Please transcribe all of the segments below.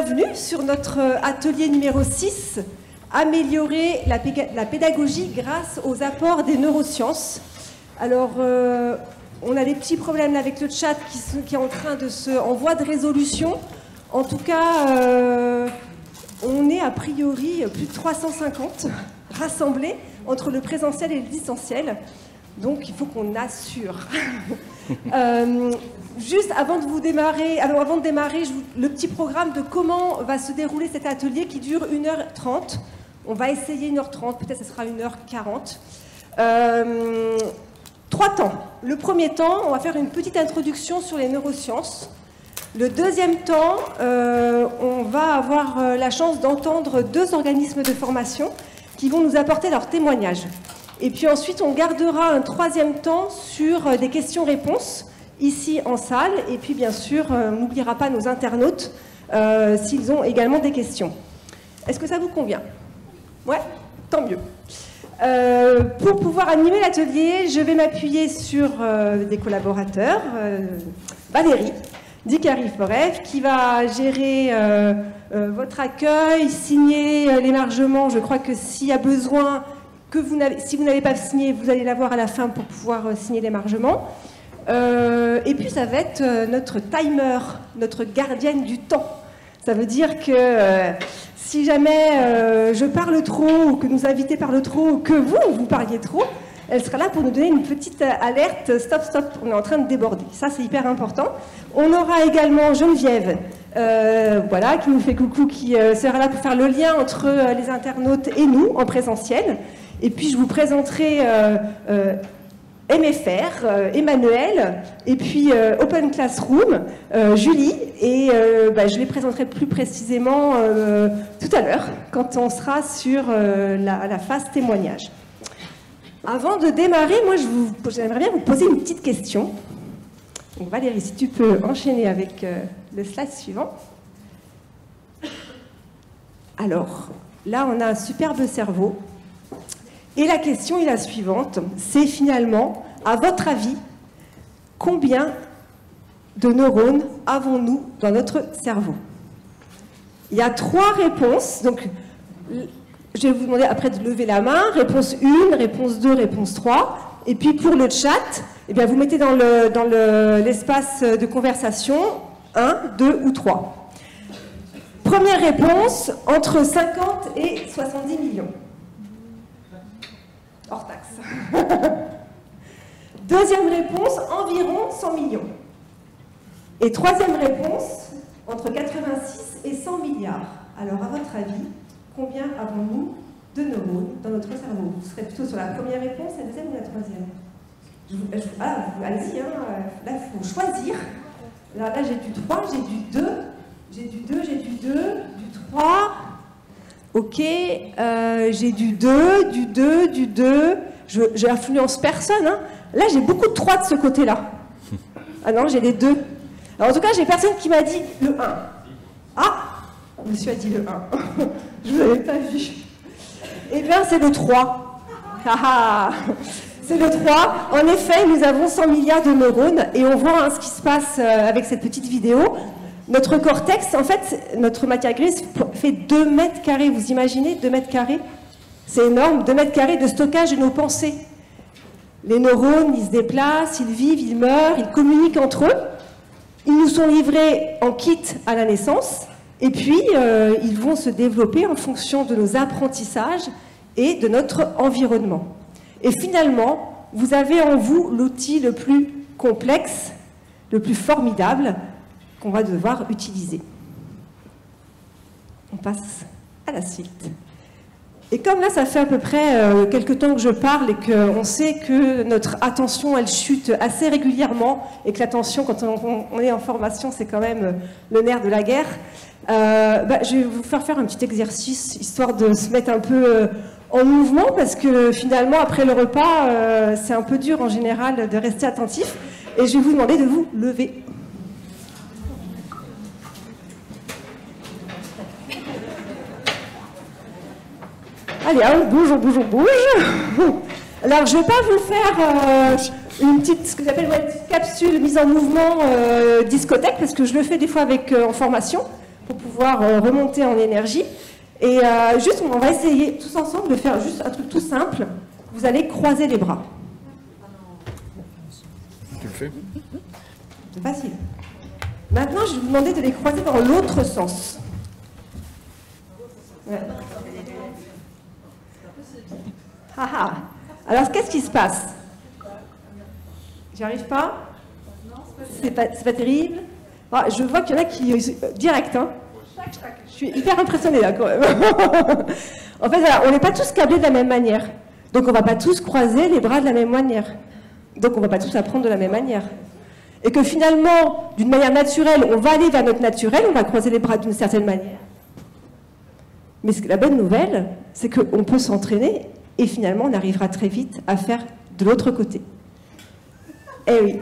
Bienvenue sur notre atelier numéro 6, améliorer la pédagogie grâce aux apports des neurosciences. Alors, on a des petits problèmes avec le chat qui est en voie de résolution. En tout cas, on est a priori plus de 350 rassemblés entre le présentiel et le distanciel. Donc, il faut qu'on assure. Juste avant de démarrer, le petit programme de comment va se dérouler cet atelier qui dure 1h30. On va essayer 1h30, peut-être ce sera 1h40. 3 temps. Le premier temps, on va faire une petite introduction sur les neurosciences. Le deuxième temps, on va avoir la chance d'entendre 2 organismes de formation qui vont nous apporter leurs témoignages. Et puis ensuite, on gardera un 3e temps sur des questions-réponses, ici en salle. Et puis bien sûr, on n'oubliera pas nos internautes s'ils ont également des questions. Est-ce que ça vous convient? Ouais, tant mieux. Pour pouvoir animer l'atelier, je vais m'appuyer sur des collaborateurs. Valérie d'Icari4F, qui va gérer votre accueil, signer l'émargement. Je crois que s'il y a besoin... si vous n'avez pas signé, vous allez l'avoir à la fin pour pouvoir signer l'émargement. Et puis ça va être notre timer, notre gardienne du temps. Ça veut dire que si jamais je parle trop, ou que nos invités parlent trop, ou que vous parliez trop, elle sera là pour nous donner une petite alerte, stop, stop, on est en train de déborder. Ça, c'est hyper important. On aura également Geneviève, voilà, qui nous fait coucou, qui sera là pour faire le lien entre les internautes et nous, en présentiel. Et puis, je vous présenterai MFR, Emmanuel, et puis Open Classroom, Julie, et je les présenterai plus précisément tout à l'heure, quand on sera sur la phase témoignage. Avant de démarrer, moi, j'aimerais bien vous poser une petite question. Donc, Valérie, si tu peux enchaîner avec le slide suivant. Alors, là, on a un superbe cerveau. Et la question est la suivante, c'est finalement, à votre avis, combien de neurones avons-nous dans notre cerveau? Il y a 3 réponses, donc je vais vous demander après de lever la main, réponse 1, réponse 2, réponse 3, et puis pour le chat, eh bien, vous mettez dans l'espace de conversation 1, 2 ou 3. Première réponse, entre 50 et 70 millions. Hors taxe. Deuxième réponse, environ 100 millions. Et troisième réponse, entre 86 et 100 milliards. Alors, à votre avis, combien avons-nous de neurones dans notre cerveau? Vous serez plutôt sur la première réponse, la deuxième ou la troisième? Allez-y, là, il faut choisir. Là j'ai du 3, j'ai du 2, j'ai du 2, j'ai du 2, du 3... Ok, j'ai du 2, du 2, du 2. Je n'influence personne. Hein. Là, j'ai beaucoup de 3 de ce côté-là. Ah non, j'ai les 2. Alors, en tout cas, j'ai personne qui m'a dit le 1. Ah, monsieur a dit le 1. Je ne l'avais pas vu. Eh bien, c'est le 3. C'est le 3. En effet, nous avons 100 milliards de neurones. Et on voit ce qui se passe avec cette petite vidéo. Notre cortex, en fait, notre matière grise fait 2 mètres carrés. Vous imaginez 2 mètres carrés? C'est énorme, 2 mètres carrés de stockage de nos pensées. Les neurones, ils se déplacent, ils vivent, ils meurent, ils communiquent entre eux. Ils nous sont livrés en kit à la naissance. Et puis, ils vont se développer en fonction de nos apprentissages et de notre environnement. Et finalement, vous avez en vous l'outil le plus complexe, le plus formidable, qu'on va devoir utiliser. On passe à la suite. Et comme là, ça fait à peu près quelques temps que je parle et qu'on sait que notre attention, elle chute assez régulièrement et que l'attention, quand on est en formation, c'est quand même le nerf de la guerre, je vais vous faire un petit exercice, histoire de se mettre un peu en mouvement, parce que finalement, après le repas, c'est un peu dur en général de rester attentif. Et je vais vous demander de vous lever. Allez, on bouge, on bouge, on bouge. Alors, je ne vais pas vous faire une petite, ce que j'appelle une petite capsule mise en mouvement discothèque, parce que je le fais des fois en formation. pour pouvoir remonter en énergie. Et juste, on va essayer tous ensemble de faire juste un truc tout simple. Vous allez croiser les bras. Tu le fais? C'est facile. Maintenant, je vais vous demander de les croiser dans l'autre sens. Ouais. Ah ah. Alors, qu'est-ce qui se passe? J'y arrive pas? C'est pas terrible. Ah, je vois qu'il y en a qui... direct, hein. Je suis hyper impressionnée, là, quand même. En fait, voilà, on n'est pas tous câblés de la même manière. Donc, on ne va pas tous croiser les bras de la même manière. Donc, on ne va pas tous apprendre de la même manière. Et que finalement, d'une manière naturelle, on va aller vers notre naturel, on va croiser les bras d'une certaine manière. Mais la bonne nouvelle, c'est qu'on peut s'entraîner et finalement, on arrivera très vite à faire de l'autre côté. Eh oui.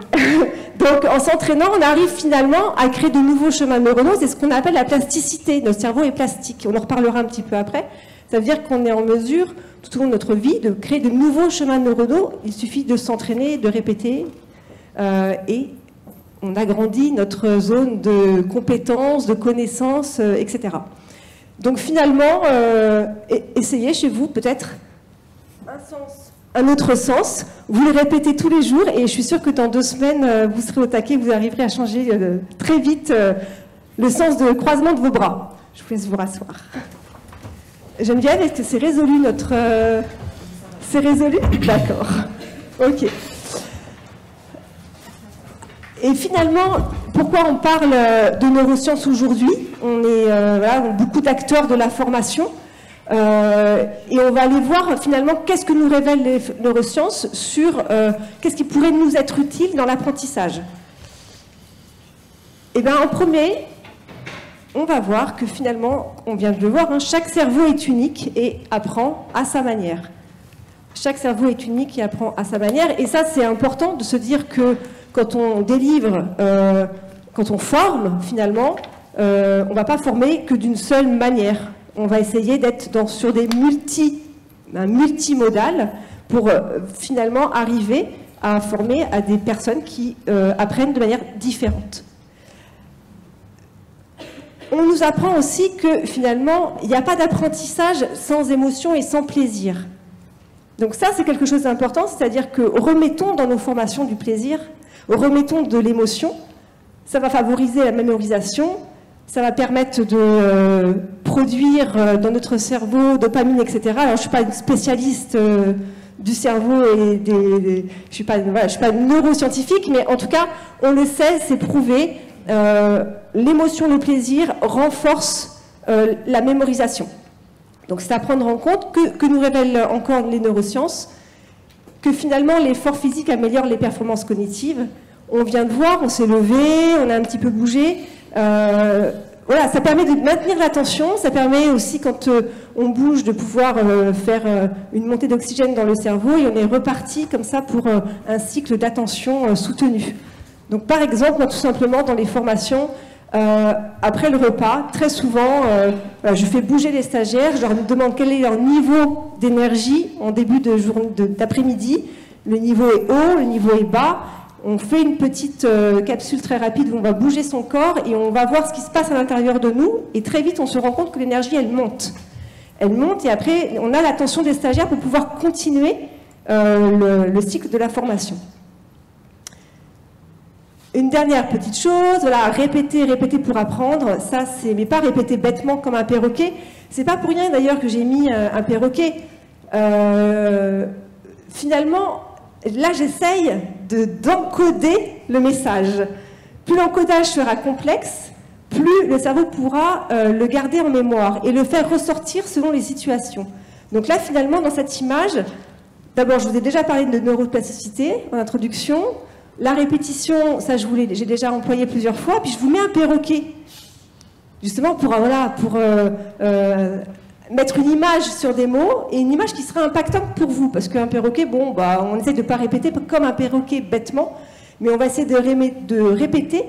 Donc, en s'entraînant, on arrive finalement à créer de nouveaux chemins neuronaux. C'est ce qu'on appelle la plasticité. Notre cerveau est plastique. On en reparlera un petit peu après. Ça veut dire qu'on est en mesure, tout au long de notre vie, de créer de nouveaux chemins neuronaux. Il suffit de s'entraîner, de répéter. Et on agrandit notre zone de compétences, de connaissances, etc. Donc, finalement, essayez chez vous peut-être un autre sens. Vous le répétez tous les jours et je suis sûre que dans 2 semaines, vous serez au taquet, vous arriverez à changer très vite le sens de croisement de vos bras. Je vous laisse vous rasseoir. Geneviève, est-ce que c'est résolu notre... C'est résolu? D'accord. Ok. Et finalement, pourquoi on parle de neurosciences aujourd'hui? On est voilà, beaucoup d'acteurs de la formation. Et on va aller voir finalement qu'est-ce que nous révèlent les neurosciences sur qu'est-ce qui pourrait nous être utile dans l'apprentissage. Et bien en premier, on va voir que finalement, on vient de le voir, hein, chaque cerveau est unique et apprend à sa manière. Chaque cerveau est unique et apprend à sa manière. Et ça, c'est important de se dire que quand on délivre, quand on forme finalement, on ne va pas former que d'une seule manière. On va essayer d'être sur des multimodales pour finalement arriver à former à des personnes qui apprennent de manière différente. On nous apprend aussi que finalement, il n'y a pas d'apprentissage sans émotion et sans plaisir. Donc ça, c'est quelque chose d'important, c'est-à-dire que remettons dans nos formations du plaisir, remettons de l'émotion, ça va favoriser la mémorisation, ça va permettre de produire dans notre cerveau dopamine, etc. Alors, je ne suis pas une spécialiste du cerveau et je ne suis pas neuroscientifique, mais en tout cas, on le sait, c'est prouvé, l'émotion, le plaisir renforce la mémorisation. Donc, c'est à prendre en compte que nous révèlent encore les neurosciences, que finalement, l'effort physique améliore les performances cognitives. On vient de voir, on s'est levé, on a un petit peu bougé. Voilà, ça permet de maintenir l'attention, ça permet aussi quand on bouge de pouvoir faire une montée d'oxygène dans le cerveau et on est reparti comme ça pour un cycle d'attention soutenu. Donc par exemple, tout simplement dans les formations, après le repas, très souvent, je fais bouger les stagiaires, je leur demande quel est leur niveau d'énergie en début d'après-midi. Le niveau est haut, le niveau est bas. On fait une petite capsule très rapide où on va bouger son corps et on va voir ce qui se passe à l'intérieur de nous. Et très vite, on se rend compte que l'énergie, elle monte. Elle monte et après, on a l'attention des stagiaires pour pouvoir continuer le cycle de la formation. Une dernière petite chose, voilà, répéter pour apprendre. Ça, c'est, mais pas répéter bêtement comme un perroquet. C'est pas pour rien d'ailleurs que j'ai mis un perroquet. Finalement, là, j'essaye d'encoder le message. Plus l'encodage sera complexe, plus le cerveau pourra le garder en mémoire et le faire ressortir selon les situations. Donc là, finalement, dans cette image, d'abord, je vous ai déjà parlé de neuroplasticité en introduction. La répétition, ça, j'ai déjà employé plusieurs fois. Puis je vous mets un perroquet, justement pour mettre une image sur des mots et une image qui sera impactante pour vous. Parce qu'un perroquet, bon, on essaie de ne pas répéter comme un perroquet bêtement, mais on va essayer de répéter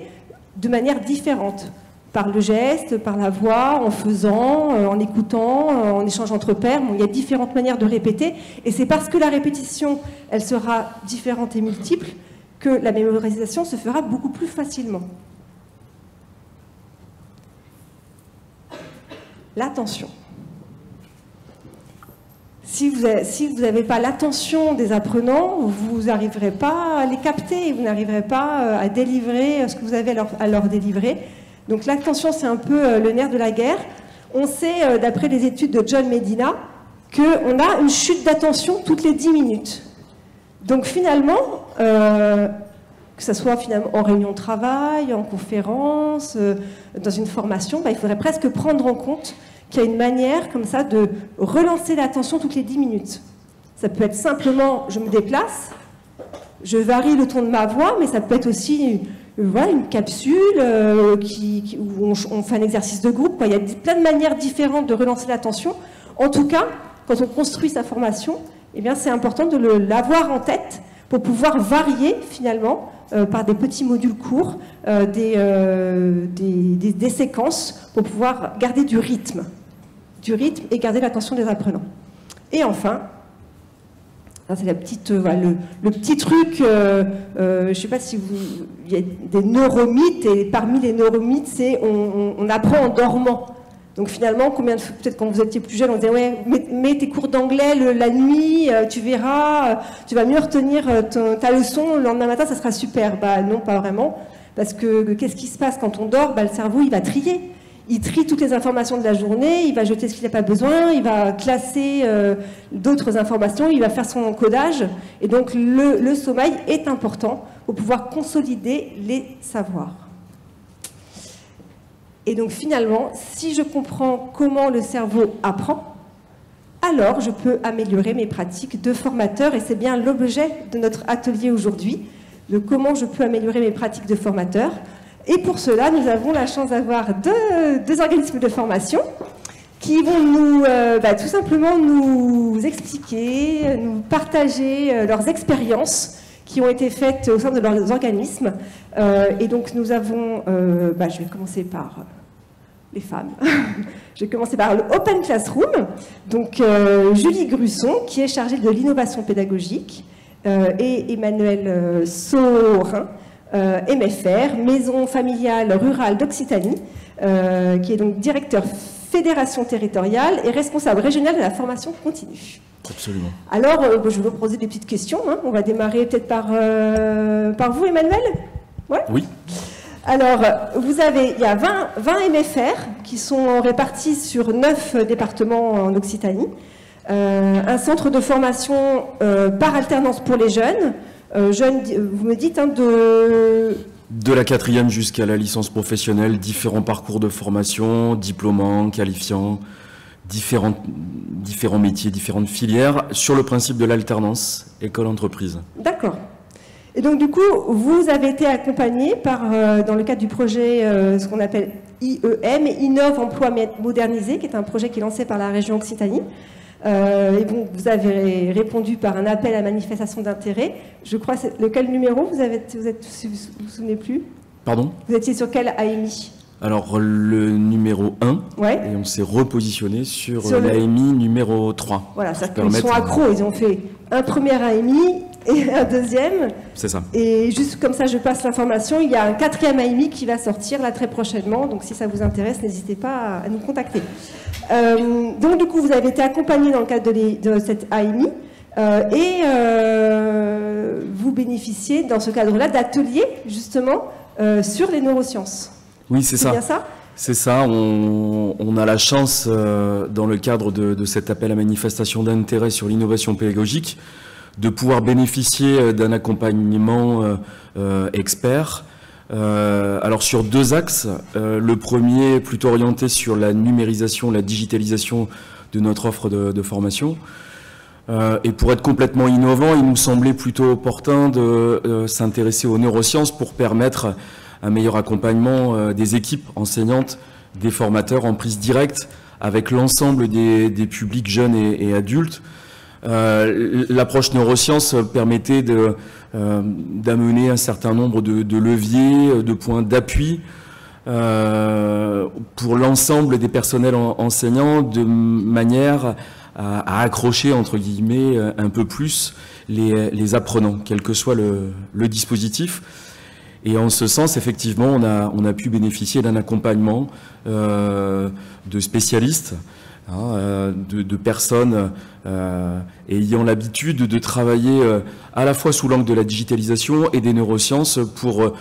de manière différente. Par le geste, par la voix, en faisant, en écoutant, en échangeant entre pairs. Bon, il y a différentes manières de répéter. Et c'est parce que la répétition, elle sera différente et multiple, que la mémorisation se fera beaucoup plus facilement. l'attention. Si vous n'avez pas l'attention des apprenants, vous n'arriverez pas à les capter, vous n'arriverez pas à délivrer ce que vous avez à leur délivrer. Donc l'attention, c'est un peu le nerf de la guerre. On sait, d'après les études de John Medina, qu'on a une chute d'attention toutes les 10 minutes. Donc finalement, que ce soit finalement en réunion de travail, en conférence, dans une formation, il faudrait presque prendre en compte qu'il y a une manière comme ça de relancer l'attention toutes les 10 minutes. Ça peut être simplement, je me déplace, je varie le ton de ma voix, mais ça peut être aussi une capsule où on fait un exercice de groupe. Il y a plein de manières différentes de relancer l'attention. En tout cas, quand on construit sa formation, eh bien, c'est important de l'avoir en tête pour pouvoir varier finalement par des petits modules courts, des séquences pour pouvoir garder du rythme et garder l'attention des apprenants. Et enfin, ça c'est la petite, le petit truc, je ne sais pas si il y a des neuromythes, et parmi les neuromythes, c'est on apprend en dormant. Donc finalement, peut-être quand vous étiez plus jeune, on disait ouais, mets tes cours d'anglais la nuit, tu verras, tu vas mieux retenir ta leçon, le lendemain matin, ça sera super. Non, pas vraiment, parce que qu'est-ce qui se passe quand on dort? Le cerveau, il va trier. Il trie toutes les informations de la journée, il va jeter ce qu'il n'a pas besoin, il va classer d'autres informations, il va faire son encodage. Et donc le sommeil est important pour pouvoir consolider les savoirs. Et donc finalement, si je comprends comment le cerveau apprend, alors je peux améliorer mes pratiques de formateur. Et c'est bien l'objet de notre atelier aujourd'hui, de comment je peux améliorer mes pratiques de formateur. Et pour cela, nous avons la chance d'avoir deux organismes de formation qui vont nous, tout simplement nous expliquer, nous partager leurs expériences qui ont été faites au sein de leurs organismes. Et donc nous avons, je vais commencer par les femmes. Je vais commencer par le Open Classroom. Donc Julie Grusson, qui est chargée de l'innovation pédagogique, et Emmanuel Saurin, MFR, Maison familiale rurale d'Occitanie, qui est donc directeur fédération territoriale et responsable régional de la formation continue. Absolument. Alors, je vais vous poser des petites questions. On va démarrer peut-être par vous, Emmanuel. Ouais. Oui. Alors, il y a 20 MFR qui sont répartis sur 9 départements en Occitanie. Un centre de formation par alternance pour les jeunes. Vous me dites de la 4e jusqu'à la licence professionnelle, différents parcours de formation, diplômants, qualifiants, différents métiers, différentes filières, sur le principe de l'alternance école-entreprise. D'accord. Et donc du coup, vous avez été accompagné dans le cadre du projet, ce qu'on appelle IEM, Innove Emploi Modernisé, qui est un projet qui est lancé par la région Occitanie. Et bon, vous avez répondu par un appel à manifestation d'intérêt. Je crois, lequel numéro vous vous souvenez plus? Pardon? Vous étiez sur quel AMI? Alors, le numéro 1, ouais. Et on s'est repositionné sur l'AMI numéro 3. Voilà, ils sont accros, ils ont fait un premier AMI et un deuxième. C'est ça. Et juste comme ça, je passe l'information, il y a un 4e AMI qui va sortir là très prochainement, donc si ça vous intéresse, n'hésitez pas à nous contacter. Donc du coup, vous avez été accompagné dans le cadre de cette AMI et vous bénéficiez dans ce cadre-là d'ateliers justement sur les neurosciences. Oui, c'est ça. C'est bien ça ? C'est ça. On a la chance, dans le cadre de cet appel à manifestation d'intérêt sur l'innovation pédagogique, de pouvoir bénéficier d'un accompagnement expert. Alors sur 2 axes, le premier plutôt orienté sur la numérisation, la digitalisation de notre offre de formation. Et pour être complètement innovant, il nous semblait plutôt opportun de s'intéresser aux neurosciences pour permettre un meilleur accompagnement des équipes enseignantes, des formateurs en prise directe avec l'ensemble des publics jeunes et adultes. L'approche neurosciences permettait d'amener un certain nombre de leviers, de points d'appui pour l'ensemble des personnels enseignants, de manière à accrocher, entre guillemets, un peu plus les apprenants, quel que soit le dispositif. Et en ce sens, effectivement, on a pu bénéficier d'un accompagnement de spécialistes, de personnes ayant l'habitude de travailler à la fois sous l'angle de la digitalisation et des neurosciences pour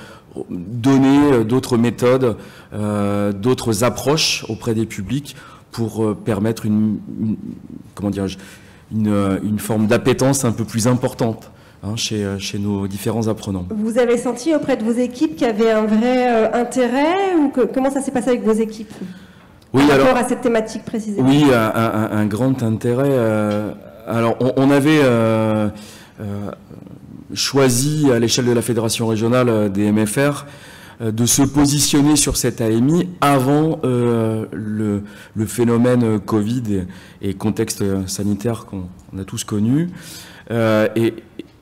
donner d'autres méthodes, d'autres approches auprès des publics pour permettre une forme d'appétence un peu plus importante chez nos différents apprenants. Vous avez senti auprès de vos équipes qu'il y avait un vrai intérêt ou comment ça s'est passé avec vos équipes par rapport à cette thématique précisément? Oui, un grand intérêt. Alors, on avait choisi à l'échelle de la Fédération régionale des MFR de se positionner sur cette AMI avant le phénomène Covid et contexte sanitaire qu'on a tous connu.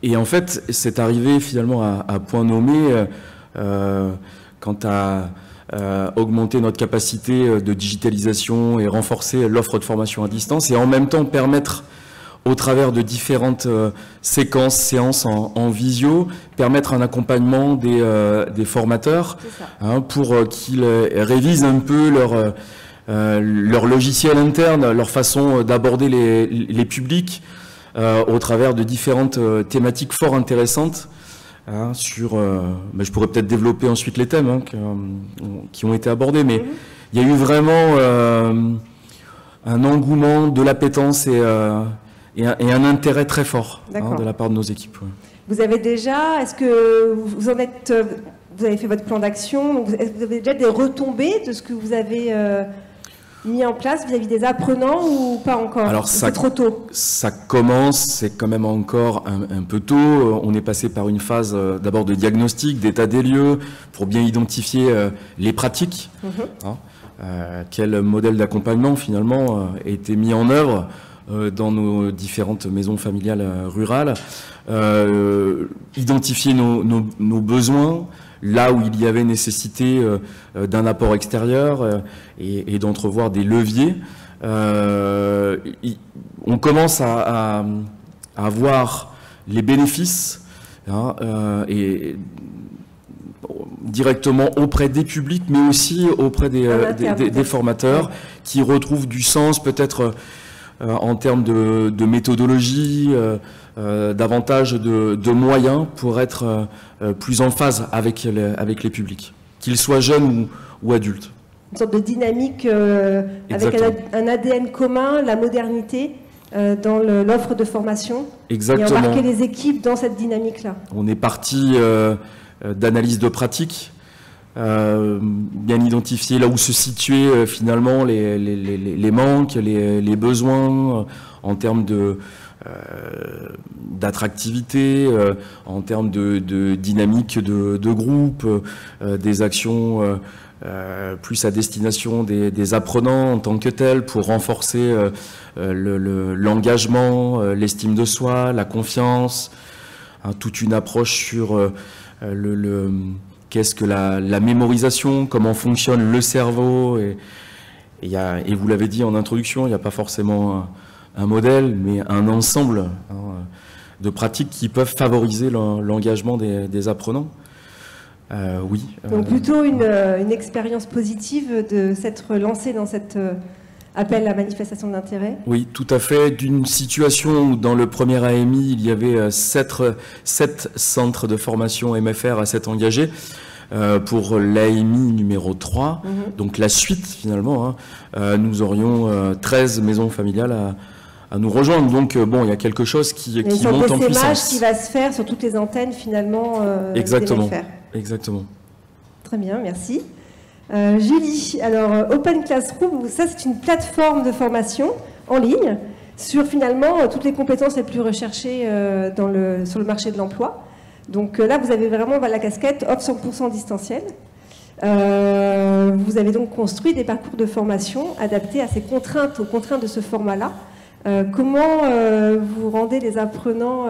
Et en fait, c'est arrivé finalement à point nommé quant à augmenter notre capacité de digitalisation et renforcer l'offre de formation à distance et en même temps permettre au travers de différentes séances en visio, permettre un accompagnement des formateurs pour qu'ils révisent un peu leur logiciel interne, leur façon d'aborder les publics au travers de différentes thématiques fort intéressantes. Je pourrais peut-être développer ensuite les thèmes qui ont été abordés, mais il y a eu vraiment un engouement, de l'appétence et un intérêt très fort de la part de nos équipes. Ouais. Vous avez déjà, est-ce que vous avez fait votre plan d'action, est-ce que vous avez déjà des retombées de ce que vous avez mis en place vis-à-vis des apprenants ou pas encore? Alors c'est trop tôt? Ça commence, c'est quand même encore un peu tôt. On est passé par une phase d'abord de diagnostic, d'état des lieux, pour bien identifier les pratiques. Quel modèle d'accompagnement finalement a été mis en œuvre dans nos différentes maisons familiales rurales, identifier nos besoins, là où il y avait nécessité d'un apport extérieur et d'entrevoir des leviers. On commence à voir les bénéfices et directement auprès des publics, mais aussi auprès des formateurs qui retrouvent du sens peut-être en termes de méthodologie, davantage de moyens pour être plus en phase avec les publics, qu'ils soient jeunes ou adultes. Une sorte de dynamique avec un ADN commun, la modernité dans l'offre de formation. Exactement. Et embarquer les équipes dans cette dynamique-là. On est parti d'analyse de pratique, bien identifier là où se situaient finalement les manques, les besoins en termes d'attractivité, en termes de dynamique de groupe, des actions plus à destination des apprenants en tant que tels pour renforcer l'engagement, l'estime de soi, la confiance, toute une approche sur qu'est-ce que la mémorisation, comment fonctionne le cerveau. Et vous l'avez dit en introduction, il n'y a pas forcément un modèle, mais un ensemble de pratiques qui peuvent favoriser l'engagement des apprenants. Oui. Donc plutôt une expérience positive de s'être lancé dans cet appel à manifestation d'intérêt. Oui, tout à fait. D'une situation où dans le premier AMI, il y avait 7 centres de formation MFR à s'être engagés. Pour l'AMI numéro 3, donc la suite finalement, nous aurions 13 maisons familiales à nous rejoindre. Donc bon, il y a quelque chose qui monte en puissance. Qui va se faire sur toutes les antennes finalement. Exactement. Des MFR. Exactement. Très bien, merci. Julie, alors Open Classroom, ça c'est une plateforme de formation en ligne sur finalement toutes les compétences les plus recherchées sur le marché de l'emploi. Donc là, vous avez vraiment la casquette offre 100% distanciel. Vous avez donc construit des parcours de formation adaptés à ces contraintes, aux contraintes de ce format-là. Comment vous rendez les apprenants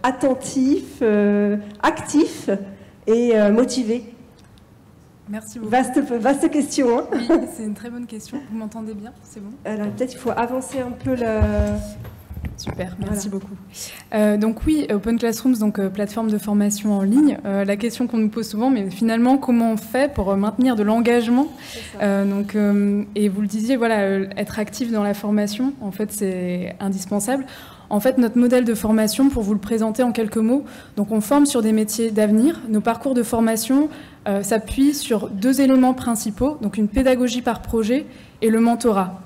attentifs, actifs et motivés? Merci beaucoup. Vaste question. Hein. Oui, c'est une très bonne question. Vous m'entendez bien? C'est bon? Alors peut-être il faut avancer un peu Super, merci beaucoup. Donc oui, Open Classrooms, donc plateforme de formation en ligne. La question qu'on nous pose souvent, mais finalement, comment on fait pour maintenir de l'engagement et vous le disiez, voilà, être actif dans la formation, en fait, c'est indispensable. En fait, notre modèle de formation, pour vous le présenter en quelques mots, donc on forme sur des métiers d'avenir. Nos parcours de formation s'appuient sur 2 éléments principaux, donc une pédagogie par projet et le mentorat.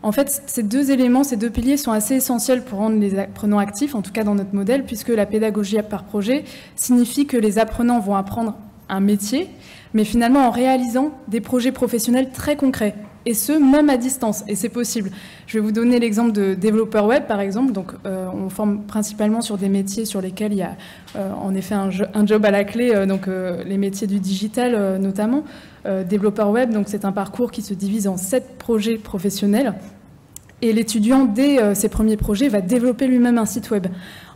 En fait, ces 2 éléments, ces 2 piliers sont assez essentiels pour rendre les apprenants actifs, en tout cas dans notre modèle, puisque la pédagogie par projet signifie que les apprenants vont apprendre un métier, mais finalement en réalisant des projets professionnels très concrets, et ce, même à distance, et c'est possible. Je vais vous donner l'exemple de développeur web, par exemple. Donc, on forme principalement sur des métiers sur lesquels il y a en effet un job à la clé, les métiers du digital notamment. Développeur web, donc c'est un parcours qui se divise en 7 projets professionnels. Et l'étudiant, dès ses premiers projets, va développer lui-même un site web.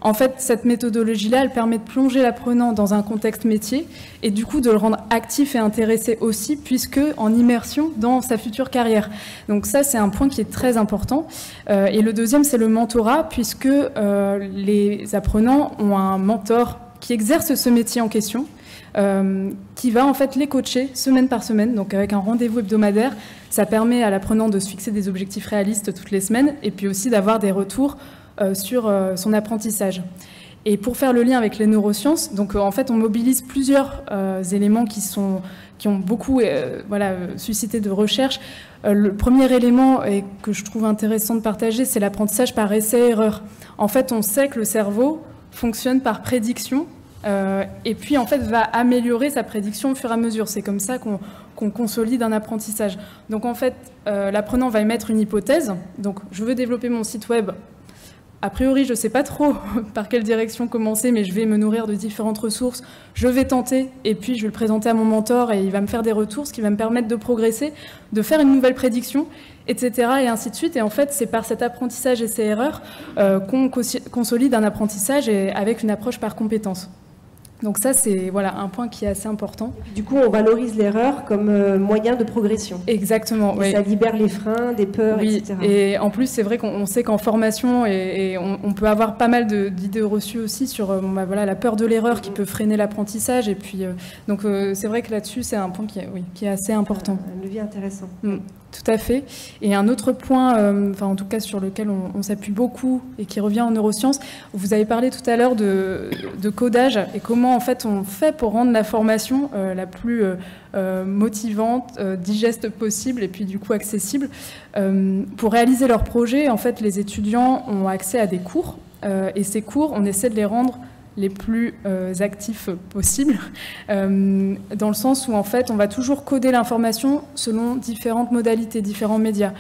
En fait, cette méthodologie-là, elle permet de plonger l'apprenant dans un contexte métier et du coup de le rendre actif et intéressé aussi, puisque en immersion dans sa future carrière. Donc ça, c'est un point qui est très important. Et le deuxième, c'est le mentorat, puisque les apprenants ont un mentor qui exerce ce métier en question, qui va en fait les coacher semaine par semaine, donc avec un rendez-vous hebdomadaire. Ça permet à l'apprenant de se fixer des objectifs réalistes toutes les semaines et puis aussi d'avoir des retours sur son apprentissage. Et pour faire le lien avec les neurosciences, donc en fait on mobilise plusieurs éléments qui ont beaucoup suscité de recherche. Le premier élément et que je trouve intéressant de partager, c'est l'apprentissage par essai-erreur. En fait, on sait que le cerveau fonctionne par prédiction. Et puis en fait va améliorer sa prédiction au fur et à mesure. C'est comme ça qu'on consolide un apprentissage. Donc en fait, l'apprenant va émettre une hypothèse. Donc je veux développer mon site web. A priori, je ne sais pas trop par quelle direction commencer, mais je vais me nourrir de différentes ressources. Je vais tenter et puis je vais le présenter à mon mentor et il va me faire des retours, ce qui va me permettre de progresser, de faire une nouvelle prédiction, etc. et ainsi de suite. Et en fait, c'est par cet apprentissage essai-erreur qu'on consolide un apprentissage et avec une approche par compétence. Donc ça, c'est voilà, un point qui est assez important. Du coup, on valorise l'erreur comme moyen de progression. Exactement. Et ça libère les freins, des peurs, etc. Et en plus, c'est vrai qu'on sait qu'en formation, et on peut avoir pas mal d'idées reçues aussi sur la peur de l'erreur qui peut freiner l'apprentissage. Et puis, c'est vrai que là-dessus, c'est un point qui est assez important. Un levier intéressant. Tout à fait. Et un autre point, en tout cas sur lequel on s'appuie beaucoup et qui revient en neurosciences, vous avez parlé tout à l'heure de codage et comment en fait on fait pour rendre la formation la plus motivante, digeste possible et puis du coup accessible. Pour réaliser leur projet, en fait, les étudiants ont accès à des cours et ces cours, on essaie de les rendre les plus actifs possibles, dans le sens où en fait on va toujours coder l'information selon différentes modalités, différents médias.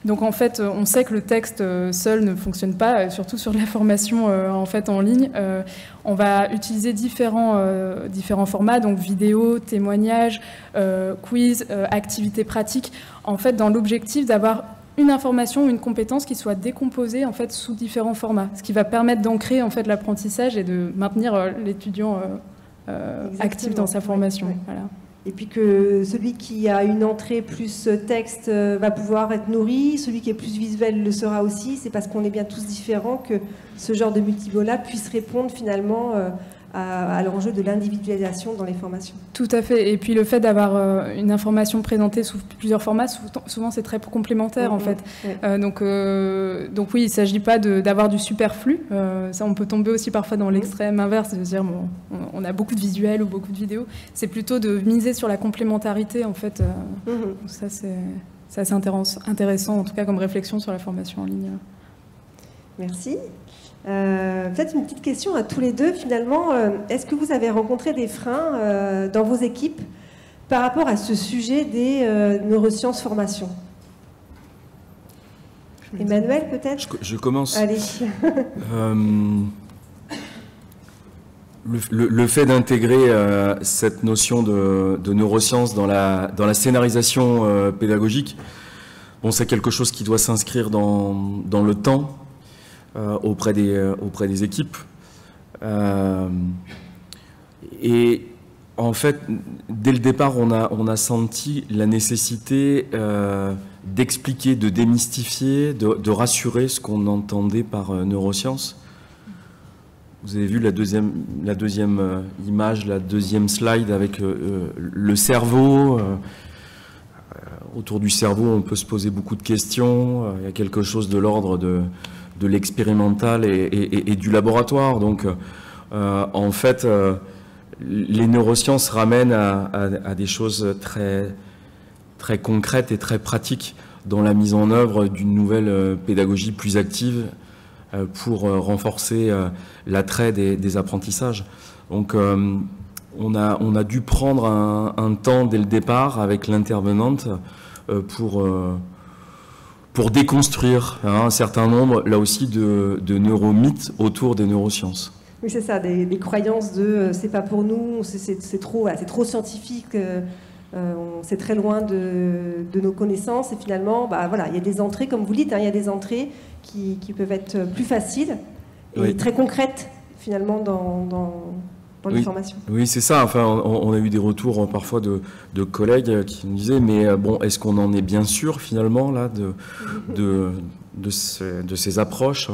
Donc en fait on sait que le texte seul ne fonctionne pas, surtout sur de la formation en fait en ligne. On va utiliser différents formats, donc vidéo, témoignages, quiz, activités pratiques, en fait dans l'objectif d'avoir une information ou une compétence qui soit décomposée en fait sous différents formats, ce qui va permettre d'ancrer en fait l'apprentissage et de maintenir l'étudiant actif dans sa formation. Oui. Voilà. Et puis que celui qui a une entrée plus texte va pouvoir être nourri, celui qui est plus visuel le sera aussi. C'est parce qu'on est bien tous différents que ce genre de multibola puisse répondre finalement à l'enjeu de l'individualisation dans les formations. Tout à fait. Et puis le fait d'avoir une information présentée sous plusieurs formats, souvent c'est très complémentaire en fait. Oui. Donc oui, il ne s'agit pas d'avoir du superflu. Ça, on peut tomber aussi parfois dans l'extrême inverse, de dire on a beaucoup de visuels ou beaucoup de vidéos. C'est plutôt de miser sur la complémentarité en fait. Ça c'est assez intéressant en tout cas comme réflexion sur la formation en ligne. Merci. Peut-être une petite question à tous les deux finalement. Est-ce que vous avez rencontré des freins dans vos équipes par rapport à ce sujet des neurosciences formation? Emmanuel peut-être? Je commence. Allez. Le fait d'intégrer cette notion de neurosciences dans la scénarisation pédagogique, c'est quelque chose qui doit s'inscrire dans le temps. Auprès des équipes. Et En fait, dès le départ, on a senti la nécessité d'expliquer, de démystifier, de rassurer ce qu'on entendait par neurosciences. Vous avez vu la deuxième image, la deuxième slide avec le cerveau. Autour du cerveau, on peut se poser beaucoup de questions. Il y a quelque chose de l'ordre de l'expérimental et du laboratoire. Donc, en fait, les neurosciences ramènent à des choses très, très concrètes et très pratiques dans la mise en œuvre d'une nouvelle pédagogie plus active pour renforcer l'attrait des apprentissages. Donc, on a dû prendre un temps dès le départ avec l'intervenante pour déconstruire un certain nombre, là aussi, de neuromythes autour des neurosciences. Oui, c'est ça, des croyances de c'est pas pour nous, c'est trop scientifique, c'est très loin de nos connaissances, et finalement, voilà, il y a des entrées, comme vous dites, il y a des entrées qui peuvent être plus faciles et très concrètes, finalement, dans les formations. Oui, c'est ça. Enfin, on a eu des retours parfois de collègues qui nous disaient, mais bon, est-ce qu'on en est bien sûr, finalement, là, de ces approches,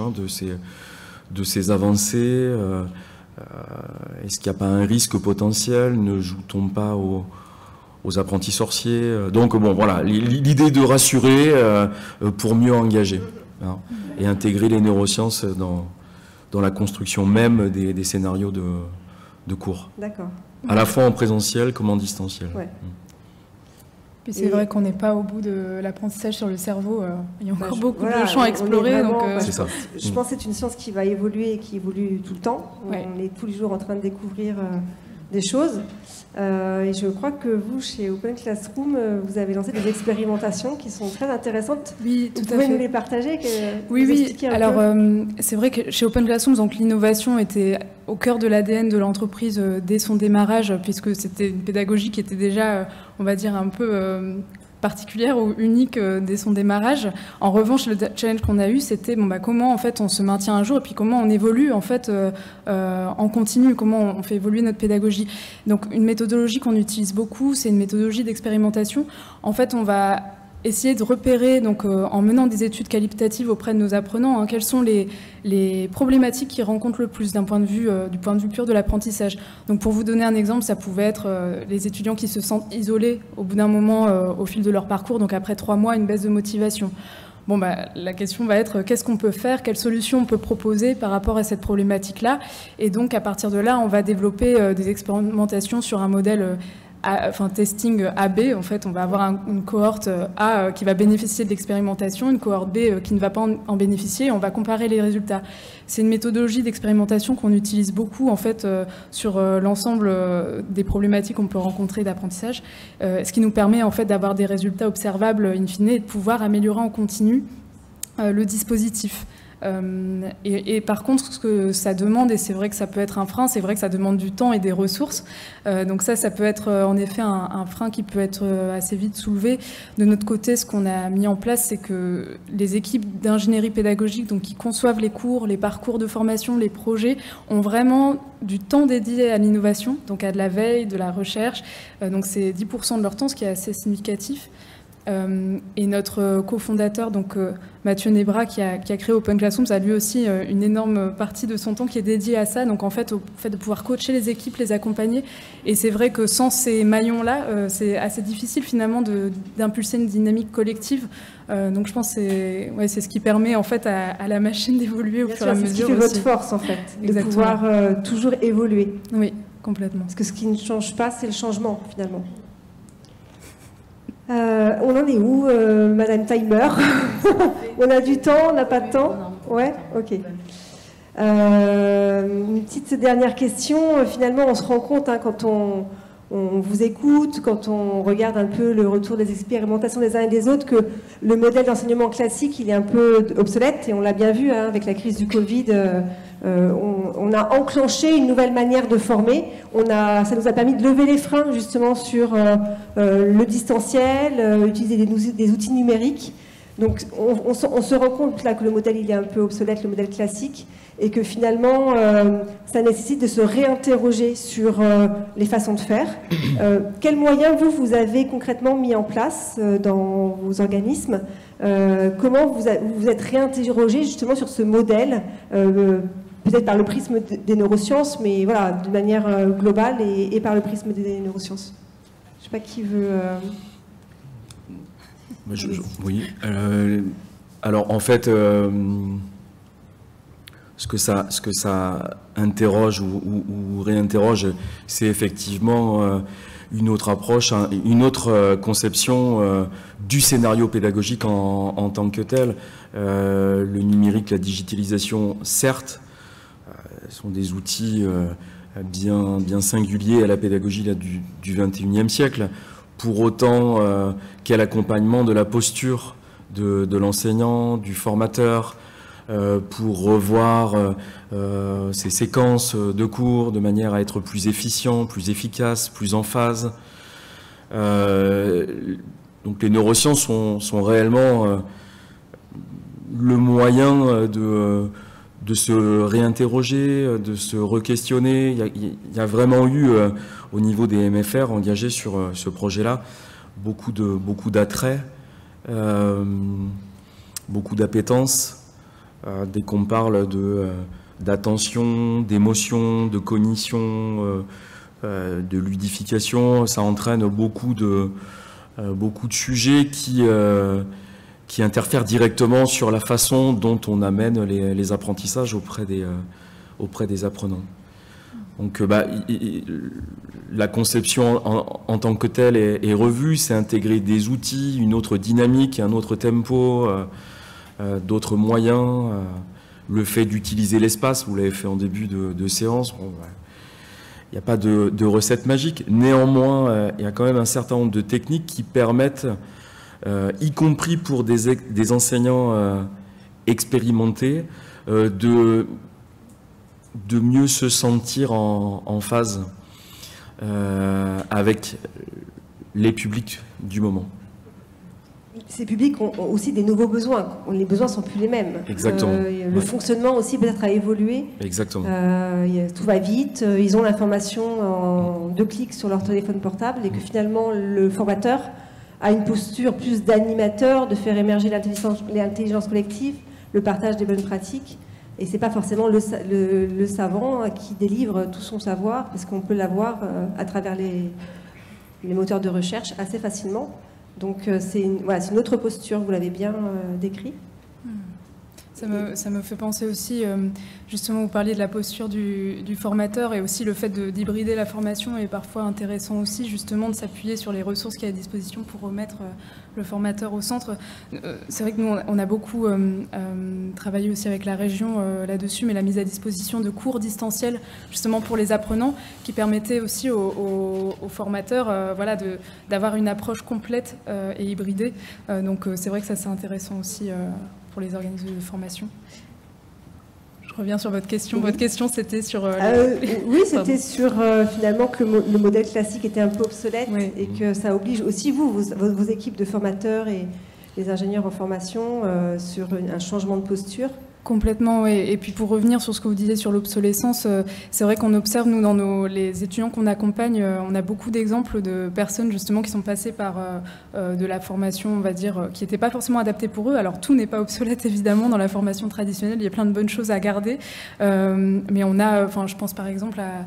de ces avancées, est-ce qu'il n'y a pas un risque potentiel? Ne joue-t-on pas aux apprentis sorciers? Donc bon, voilà, l'idée de rassurer pour mieux engager et intégrer les neurosciences dans la construction même des scénarios de cours. D'accord. À la fois en présentiel comme en distanciel. Ouais. Puis c'est vrai qu'on n'est pas au bout de l'apprentissage sur le cerveau. Il y a encore beaucoup de champs à explorer. C'est ça. Je pense que c'est une science qui va évoluer et qui évolue tout le temps. On est tous les jours en train de découvrir des choses. Et je crois que vous, chez Open Classroom, vous avez lancé des expérimentations qui sont très intéressantes. Oui, tout à fait. Vous pouvez nous les partager? Oui. Alors, c'est vrai que chez Open Classroom, donc, l'innovation était au cœur de l'ADN de l'entreprise dès son démarrage, puisque c'était une pédagogie qui était déjà, on va dire, un peu particulière ou unique dès son démarrage. En revanche, le challenge qu'on a eu, c'était comment en fait on se maintient un jour et puis comment on évolue en fait en continu, comment on fait évoluer notre pédagogie. Donc une méthodologie qu'on utilise beaucoup, c'est une méthodologie d'expérimentation. En fait, on va essayer de repérer, donc, en menant des études qualitatives auprès de nos apprenants, quelles sont les problématiques qu'ils rencontrent le plus du point de vue pur de l'apprentissage. Donc pour vous donner un exemple, ça pouvait être les étudiants qui se sentent isolés au bout d'un moment au fil de leur parcours, donc après 3 mois, une baisse de motivation. Bon, la question va être qu'est-ce qu'on peut faire, quelles solutions on peut proposer par rapport à cette problématique-là. Et donc à partir de là, on va développer des expérimentations sur un modèle testing AB. En fait, on va avoir une cohorte A qui va bénéficier de l'expérimentation, une cohorte B qui ne va pas en bénéficier, et on va comparer les résultats. C'est une méthodologie d'expérimentation qu'on utilise beaucoup en fait sur l'ensemble des problématiques qu'on peut rencontrer d'apprentissage, ce qui nous permet en fait d'avoir des résultats observables in fine et de pouvoir améliorer en continu le dispositif. Et par contre, ce que ça demande, et c'est vrai que ça peut être un frein, c'est vrai que ça demande du temps et des ressources. Donc ça peut être en effet un frein qui peut être assez vite soulevé. De notre côté, ce qu'on a mis en place, c'est que les équipes d'ingénierie pédagogique, donc qui conçoivent les cours, les parcours de formation, les projets, ont vraiment du temps dédié à l'innovation, donc à de la veille, de la recherche. Donc c'est 10% de leur temps, ce qui est assez significatif. Et notre cofondateur, donc Mathieu Nebra, qui a créé Open Classroom, a lui aussi une énorme partie de son temps qui est dédiée à ça. Donc en fait, au fait de pouvoir coacher les équipes, les accompagner. Et c'est vrai que sans ces maillons-là, c'est assez difficile finalement d'impulser une dynamique collective. Donc je pense que c'est ce qui permet en fait à la machine d'évoluer au fur et à mesure. C'est ce qui fait votre force en fait, de pouvoir toujours évoluer. Oui, complètement. Parce que ce qui ne change pas, c'est le changement finalement. On en est où, Madame Timer? On a du temps, on n'a pas de temps? Ouais, ok. Une petite dernière question. Finalement, on se rend compte quand on vous écoute, quand on regarde un peu le retour des expérimentations des uns et des autres, que le modèle d'enseignement classique, il est un peu obsolète, et on l'a bien vu avec la crise du Covid. On a enclenché une nouvelle manière de former. Ça nous a permis de lever les freins justement sur le distanciel, utiliser des outils numériques. Donc on se rend compte là que le modèle il est un peu obsolète, le modèle classique, et que finalement ça nécessite de se réinterroger sur les façons de faire. Quels moyens vous avez concrètement mis en place dans vos organismes? Comment vous êtes réinterrogé justement sur ce modèle, peut-être par le prisme des neurosciences, mais voilà, de manière globale et par le prisme des neurosciences? Je ne sais pas qui veut... Oui. Alors en fait, ce que ça interroge ou réinterroge, c'est effectivement une autre approche, une autre conception du scénario pédagogique en tant que tel. Le numérique, la digitalisation, certes, sont des outils bien singuliers à la pédagogie là, du XXIe siècle. Pour autant, quel accompagnement de la posture de l'enseignant, du formateur, pour revoir ces séquences de cours de manière à être plus efficient, plus efficace, plus en phase. Donc les neurosciences sont réellement le moyen de se réinterroger, de se re-questionner. Il y a vraiment eu, au niveau des MFR engagés sur ce projet-là, beaucoup d'attrait, beaucoup d'appétence. Dès qu'on parle d'attention, d'émotion, de cognition, de ludification, ça entraîne beaucoup de sujets qui interfèrent directement sur la façon dont on amène les apprentissages auprès des apprenants. Donc la conception en tant que telle est revue, c'est intégrer des outils, une autre dynamique, un autre tempo, d'autres moyens, le fait d'utiliser l'espace, vous l'avez fait en début de séance. Bon, il n'y a pas de recette magique. Néanmoins, il y a quand même un certain nombre de techniques qui permettent, y compris pour des enseignants expérimentés, de mieux se sentir en phase avec les publics du moment. Ces publics ont aussi des nouveaux besoins. Les besoins ne sont plus les mêmes. Exactement. Le fonctionnement aussi peut-être a évolué. Exactement. Tout va vite. Ils ont l'information en 2 clics sur leur téléphone portable et que finalement le formateur a une posture plus d'animateur, de faire émerger l'intelligence collective, le partage des bonnes pratiques. Et ce n'est pas forcément le savant qui délivre tout son savoir, parce qu'on peut l'avoir à travers les moteurs de recherche assez facilement. Donc c'est une autre posture, vous l'avez bien décrit. Ça me fait penser aussi, justement, vous parliez de la posture du formateur et aussi le fait d'hybrider la formation est parfois intéressant aussi, justement, de s'appuyer sur les ressources qu'il y a à disposition pour remettre le formateur au centre. C'est vrai que nous, on a beaucoup travaillé aussi avec la région là-dessus, mais la mise à disposition de cours distanciels, justement, pour les apprenants, qui permettait aussi aux formateurs d'avoir une approche complète et hybridée. Donc c'est vrai que ça, c'est intéressant aussi pour les organismes de formation. Je reviens sur votre question. Oui. Votre question, c'était sur... oui, c'était sur finalement que le modèle classique était un peu obsolète, oui, et que ça oblige aussi vos équipes de formateurs et les ingénieurs en formation sur un changement de posture. Complètement, oui. Et puis pour revenir sur ce que vous disiez sur l'obsolescence, c'est vrai qu'on observe, nous, dans les étudiants qu'on accompagne, on a beaucoup d'exemples de personnes justement qui sont passées par de la formation, on va dire, qui n'était pas forcément adaptée pour eux. Alors tout n'est pas obsolète, évidemment, dans la formation traditionnelle, il y a plein de bonnes choses à garder. Mais on a, je pense par exemple à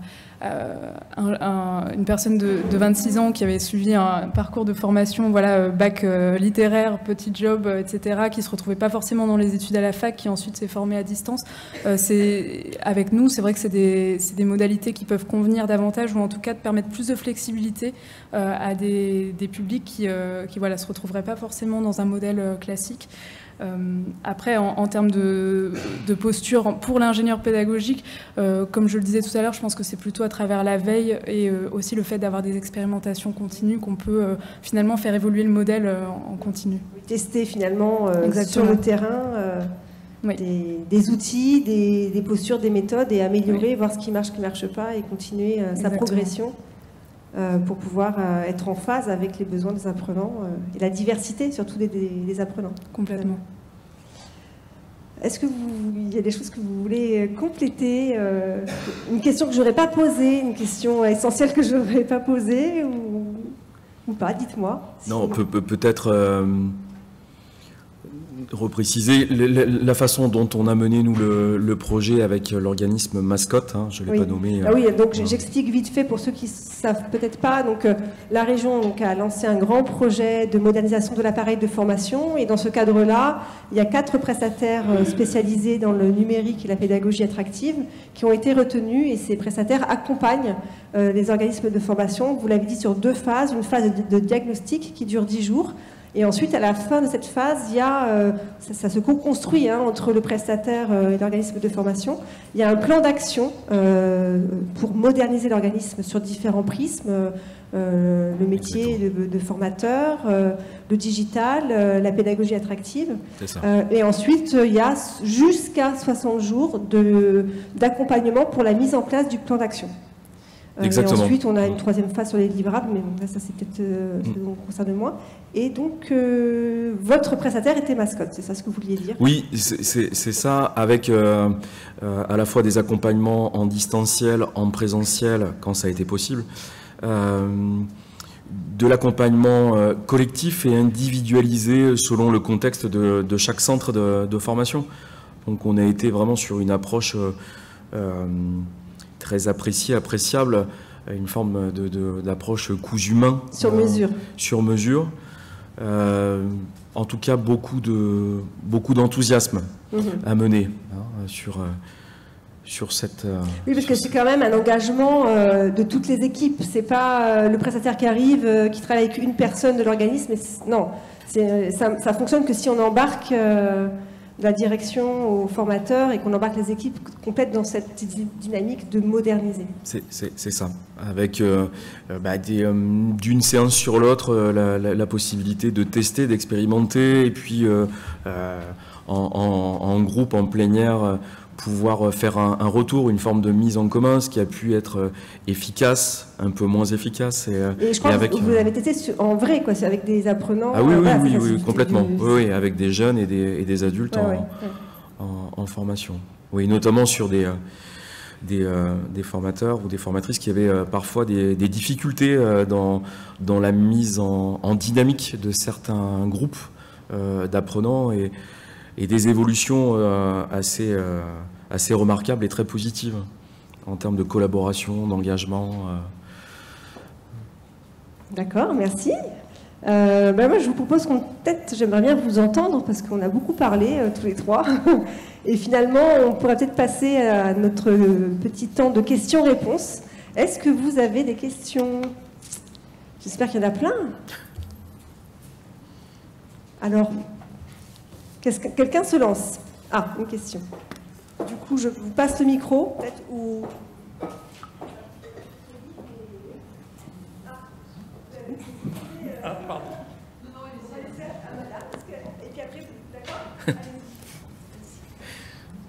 une personne de 26 ans qui avait suivi un parcours de formation, bac littéraire, petit job, etc., qui ne se retrouvait pas forcément dans les études à la fac, qui ensuite s'est formé à distance. Avec nous, c'est vrai que c'est des modalités qui peuvent convenir davantage, ou en tout cas de permettre plus de flexibilité à des publics qui se retrouveraient pas forcément dans un modèle classique. Après, en termes de posture pour l'ingénieur pédagogique, comme je le disais tout à l'heure, je pense que c'est plutôt à travers la veille et aussi le fait d'avoir des expérimentations continues qu'on peut finalement faire évoluer le modèle en continu. Tester finalement sur le terrain oui, des outils, des postures, des méthodes et améliorer, oui, voir ce qui marche pas et continuer sa progression. pour pouvoir être en phase avec les besoins des apprenants et la diversité surtout des apprenants. Complètement. Est-ce qu'il y a des choses que vous voulez compléter, une question que je n'aurais pas posée, une question essentielle que je n'aurais pas posée ou pas, dites-moi. Non, peut-être repréciser la façon dont on a mené nous le projet avec l'organisme Mascotte, hein, je ne l'ai pas nommé. Ah oui, donc j'explique vite fait pour ceux qui ne savent peut-être pas. Donc, la région a lancé un grand projet de modernisation de l'appareil de formation et dans ce cadre-là, il y a 4 prestataires spécialisés dans le numérique et la pédagogie attractive qui ont été retenus et ces prestataires accompagnent les organismes de formation, vous l'avez dit, sur 2 phases. Une phase de diagnostic qui dure 10 jours. Et ensuite, à la fin de cette phase, il y a, ça se co-construit entre le prestataire et l'organisme de formation. Il y a un plan d'action pour moderniser l'organisme sur différents prismes, le métier de formateur, le digital, la pédagogie attractive. Et ensuite, il y a jusqu'à 60 jours d'accompagnement pour la mise en place du plan d'action. Et ensuite, on a une 3e phase sur les livrables, mais bon, ça c'est peut-être ce qui nous concerne moi. Et donc, votre prestataire était Mascotte, c'est ça ce que vous vouliez dire? Oui, c'est ça, avec à la fois des accompagnements en distanciel, en présentiel, quand ça a été possible, de l'accompagnement collectif et individualisé selon le contexte de chaque centre de formation. Donc, on a été vraiment sur une approche très appréciable, une forme d'approche cousu main. Sur mesure. Sur mesure. En tout cas, beaucoup d'enthousiasme à mener sur cette... Oui, parce que c'est quand même un engagement de toutes les équipes. C'est pas le prestataire qui arrive, qui travaille avec une personne de l'organisme. Non, ça fonctionne que si on embarque la direction aux formateurs et qu'on embarque les équipes complètes dans cette dynamique de moderniser. C'est ça. Avec d'une séance sur l'autre, la possibilité de tester, d'expérimenter, et puis en groupe, en plénière, pouvoir faire un retour, une forme de mise en commun, ce qui a pu être efficace, un peu moins efficace. Et je crois que vous avez testé en vrai, quoi, avec des apprenants. Ah oui, oui, complètement. Oui, avec des jeunes et des adultes en formation. Oui, notamment sur des formateurs ou des formatrices qui avaient parfois des difficultés dans la mise en dynamique de certains groupes d'apprenants et des évolutions assez remarquables et très positives en termes de collaboration, d'engagement. D'accord, merci. Moi, je vous propose j'aimerais bien vous entendre parce qu'on a beaucoup parlé tous les 3. Et finalement, on pourrait peut-être passer à notre petit temps de questions-réponses. Est-ce que vous avez des questions? J'espère qu'il y en a plein. Alors, quelqu'un se lance. Ah, une question. Du coup, je vous passe le micro, peut-être, ou... Ah, pardon.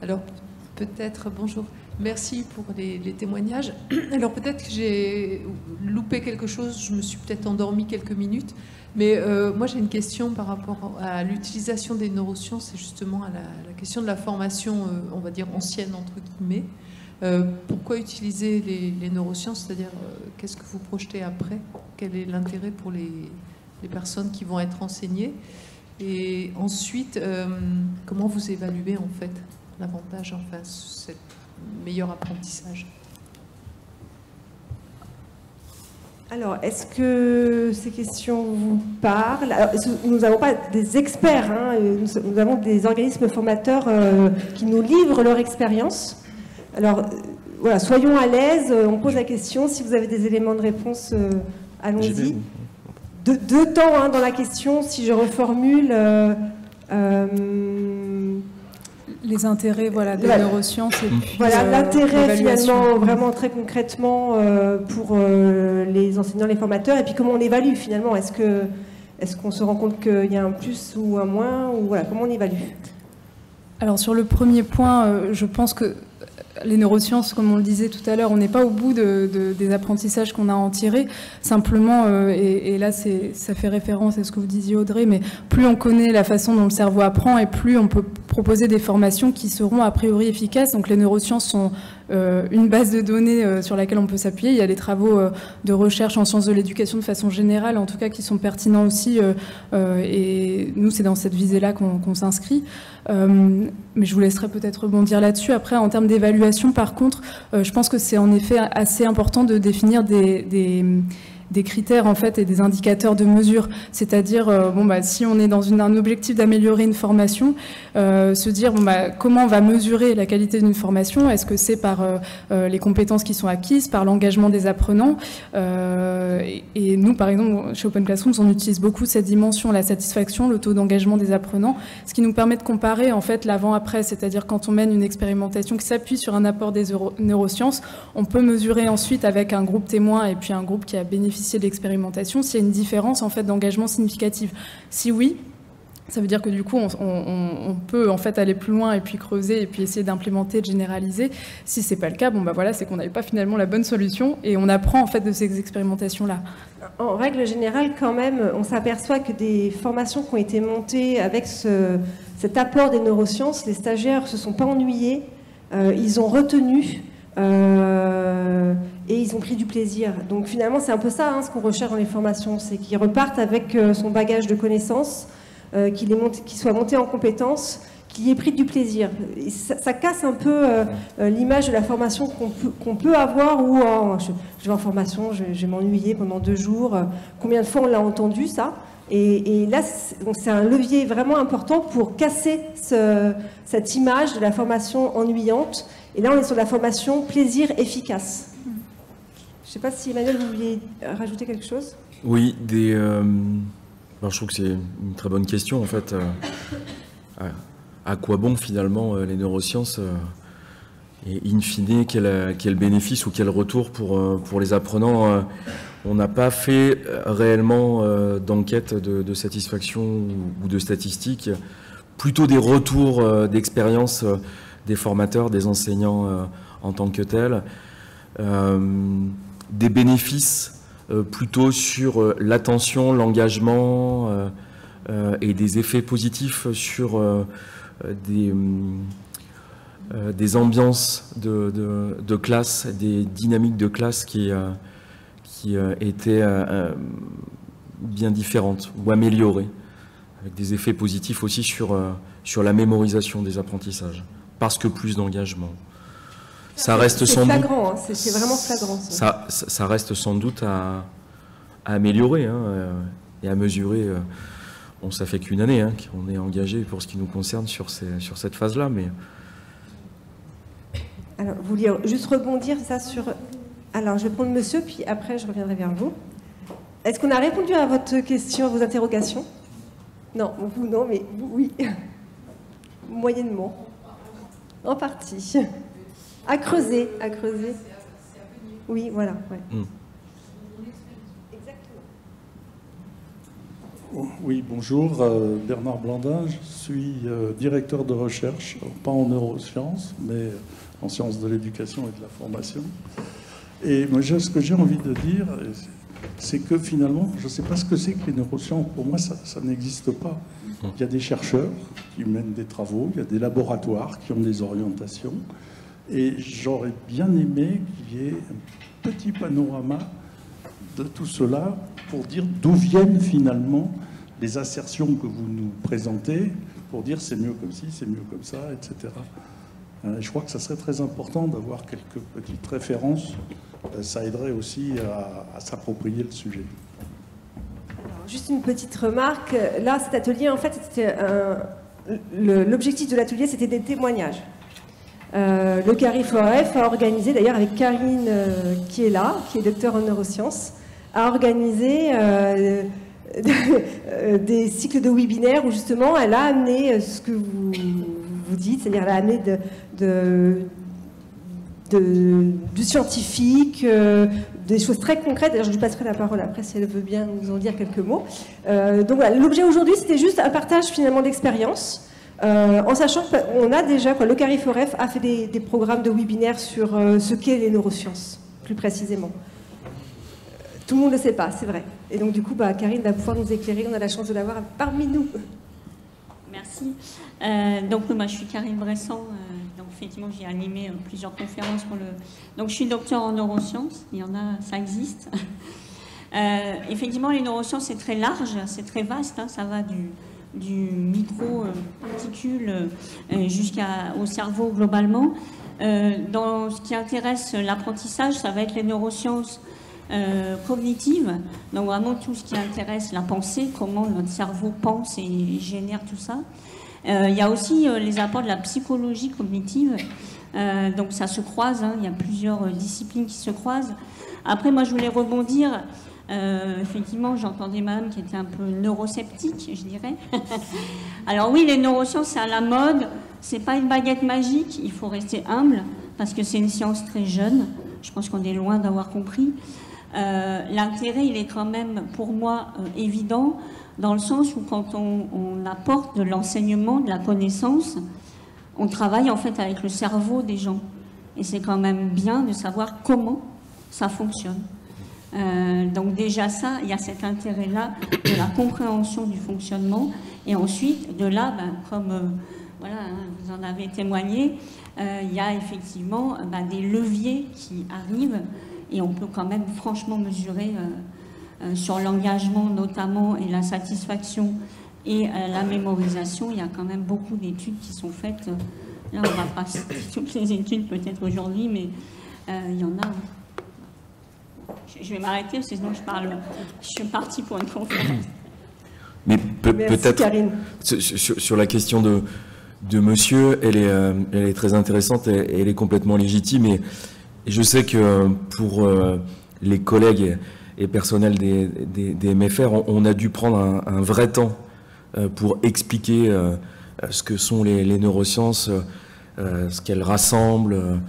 Alors, peut-être, bonjour, merci pour les témoignages. Alors, peut-être que j'ai loupé quelque chose, je me suis peut-être endormie quelques minutes, mais moi j'ai une question par rapport à l'utilisation des neurosciences et justement à la question de la formation, on va dire ancienne, entre guillemets. Pourquoi utiliser les neurosciences, c'est-à-dire qu'est-ce que vous projetez après? Quel est l'intérêt pour les personnes qui vont être enseignées? Et ensuite, comment vous évaluez en fait l'avantage, enfin, ce meilleur apprentissage? Alors, est-ce que ces questions vous parlent? Alors, nous n'avons pas des experts, hein, nous avons des organismes formateurs qui nous livrent leur expérience. Alors, voilà, soyons à l'aise, on pose la question. Si vous avez des éléments de réponse, allons-y. Deux temps hein, dans la question, si je reformule. Les intérêts des neurosciences. Et puis, voilà, l'intérêt finalement, vraiment très concrètement pour les enseignants, les formateurs, et puis comment on évalue finalement. Est-ce qu'on se rend compte qu'il y a un plus ou un moins, ou voilà, comment on évalue? Alors sur le premier point, je pense que les neurosciences, comme on le disait tout à l'heure, on n'est pas au bout des apprentissages qu'on a à en tirer. Simplement, et là ça fait référence à ce que vous disiez Audrey, mais plus on connaît la façon dont le cerveau apprend et plus on peut proposer des formations qui seront a priori efficaces. Donc les neurosciences sont une base de données sur laquelle on peut s'appuyer. Il y a des travaux de recherche en sciences de l'éducation de façon générale, en tout cas qui sont pertinents aussi, et nous c'est dans cette visée-là qu'on s'inscrit. Mais je vous laisserai peut-être rebondir là-dessus. Après, en termes d'évaluation, par contre, je pense que c'est en effet assez important de définir des critères en fait et des indicateurs de mesure. C'est-à-dire, si on est dans un objectif d'améliorer une formation, se dire comment on va mesurer la qualité d'une formation. Est-ce que c'est par les compétences qui sont acquises, par l'engagement des apprenants, et nous, par exemple, chez Open Classrooms, on utilise beaucoup cette dimension, la satisfaction, le taux d'engagement des apprenants, ce qui nous permet de comparer en fait l'avant-après. C'est-à-dire quand on mène une expérimentation qui s'appuie sur un apport des neurosciences, on peut mesurer ensuite avec un groupe témoin et puis un groupe qui a bénéficié de l'expérimentation s'il y a une différence en fait d'engagement significative. Si oui, ça veut dire que du coup on peut en fait aller plus loin et puis creuser et puis essayer d'implémenter, de généraliser. Si c'est pas le cas, c'est qu'on n'avait pas finalement la bonne solution et on apprend en fait de ces expérimentations là. En règle générale, quand même, on s'aperçoit que des formations qui ont été montées avec cet apport des neurosciences, les stagiaires se sont pas ennuyés, ils ont retenu. Et ils ont pris du plaisir. Donc finalement, c'est un peu ça ce qu'on recherche dans les formations, c'est qu'ils repartent avec son bagage de connaissances, qu'il soit monté en compétences, qu'il y ait pris du plaisir. Et ça casse un peu l'image de la formation qu'on peut avoir où je vais en formation, je vais m'ennuyer pendant 2 jours. Combien de fois on l'a entendu ça ? Et là, c'est un levier vraiment important pour casser cette image de la formation ennuyante. Et là, on est sur la formation plaisir efficace. Je ne sais pas si Emmanuel, vous vouliez rajouter quelque chose ? Oui, je trouve que c'est une très bonne question en fait. À quoi bon finalement les neurosciences et in fine quel bénéfice ou quel retour pour les apprenants on n'a pas fait réellement d'enquête de satisfaction ou de statistiques, plutôt des retours d'expérience des formateurs, des enseignants en tant que tels, des bénéfices plutôt sur l'attention, l'engagement et des effets positifs sur des ambiances de classe, des dynamiques de classe qui étaient bien différentes ou améliorées, avec des effets positifs aussi sur la mémorisation des apprentissages, parce que plus d'engagement. Ça reste sans doute. C'est vraiment flagrant. Ça reste sans doute à améliorer et à mesurer. Bon, ça fait qu'une année qu'on est engagé pour ce qui nous concerne sur cette phase-là, mais. Alors, vous vouliez juste rebondir ça sur. Alors, je vais prendre monsieur, puis après, je reviendrai vers vous. Est-ce qu'on a répondu à votre question, à vos interrogations ? Non, vous non, mais vous, oui. Moyennement. En partie. À creuser. Oui, voilà. Ouais. Exactement. Oui, bonjour. Bernard Blandin, je suis directeur de recherche, pas en neurosciences, mais en sciences de l'éducation et de la formation. Et moi, ce que j'ai envie de dire, c'est que finalement, je ne sais pas ce que c'est que les neurosciences. Pour moi, ça n'existe pas. Il y a des chercheurs qui mènent des travaux, il y a des laboratoires qui ont des orientations. Et j'aurais bien aimé qu'il y ait un petit panorama de tout cela pour dire d'où viennent finalement les assertions que vous nous présentez, pour dire c'est mieux comme ci, c'est mieux comme ça, etc. Je crois que ça serait très important d'avoir quelques petites références. Ça aiderait aussi à s'approprier le sujet. Alors, juste une petite remarque. Là, cet atelier, en fait, l'objectif de l'atelier, c'était des témoignages. Le CARIFORF a organisé, d'ailleurs avec Karine qui est là, qui est docteur en neurosciences, a organisé des cycles de webinaires où justement elle a amené ce que vous dites, c'est-à-dire elle a amené du scientifique, des choses très concrètes. D'ailleurs, je lui passerai la parole après si elle veut bien nous en dire quelques mots. Donc voilà, l'objet aujourd'hui, c'était juste un partage finalement d'expérience. en sachant qu'on a déjà, le CARIFOREF a fait des programmes de webinaires sur ce qu'est les neurosciences, plus précisément. Tout le monde ne le sait pas, c'est vrai. Et donc du coup, Karine va pouvoir nous éclairer, on a la chance de l'avoir parmi nous. Merci. Donc moi je suis Karine Bressan, donc effectivement j'ai animé plusieurs conférences pour le... Donc je suis docteur en neurosciences, il y en a, ça existe. Effectivement les neurosciences c'est très large, c'est très vaste, hein, ça va du micro-particule jusqu'au cerveau globalement. Dans ce qui intéresse l'apprentissage, ça va être les neurosciences cognitives, donc vraiment tout ce qui intéresse la pensée, comment notre cerveau pense et génère tout ça. Il y a aussi les apports de la psychologie cognitive, donc ça se croise, hein, il y a plusieurs disciplines qui se croisent. Après moi je voulais rebondir, effectivement j'entendais madame qui était un peu neurosceptique, je dirais. Alors oui, les neurosciences c'est à la mode, c'est pas une baguette magique, il faut rester humble parce que c'est une science très jeune, je pense qu'on est loin d'avoir compris. L'intérêt, il est quand même, pour moi, évident, dans le sens où quand on apporte de l'enseignement, de la connaissance, on travaille en fait avec le cerveau des gens. Et c'est quand même bien de savoir comment ça fonctionne. Donc déjà ça, il y a cet intérêt-là de la compréhension du fonctionnement. Et ensuite, de là, comme voilà, hein, vous en avez témoigné, il y a effectivement des leviers qui arrivent. Et on peut quand même franchement mesurer sur l'engagement notamment et la satisfaction et la mémorisation. Il y a quand même beaucoup d'études qui sont faites. Là, on ne va pas citer toutes les études peut-être aujourd'hui, mais il y en a. Je vais m'arrêter parce que sinon je suis partie pour une conférence. Mais peut-être sur la question de monsieur, elle est très intéressante et elle est complètement légitime. Et je sais que pour les collègues et personnel des MFR, on a dû prendre un vrai temps pour expliquer ce que sont les neurosciences, ce qu'elles rassemblent,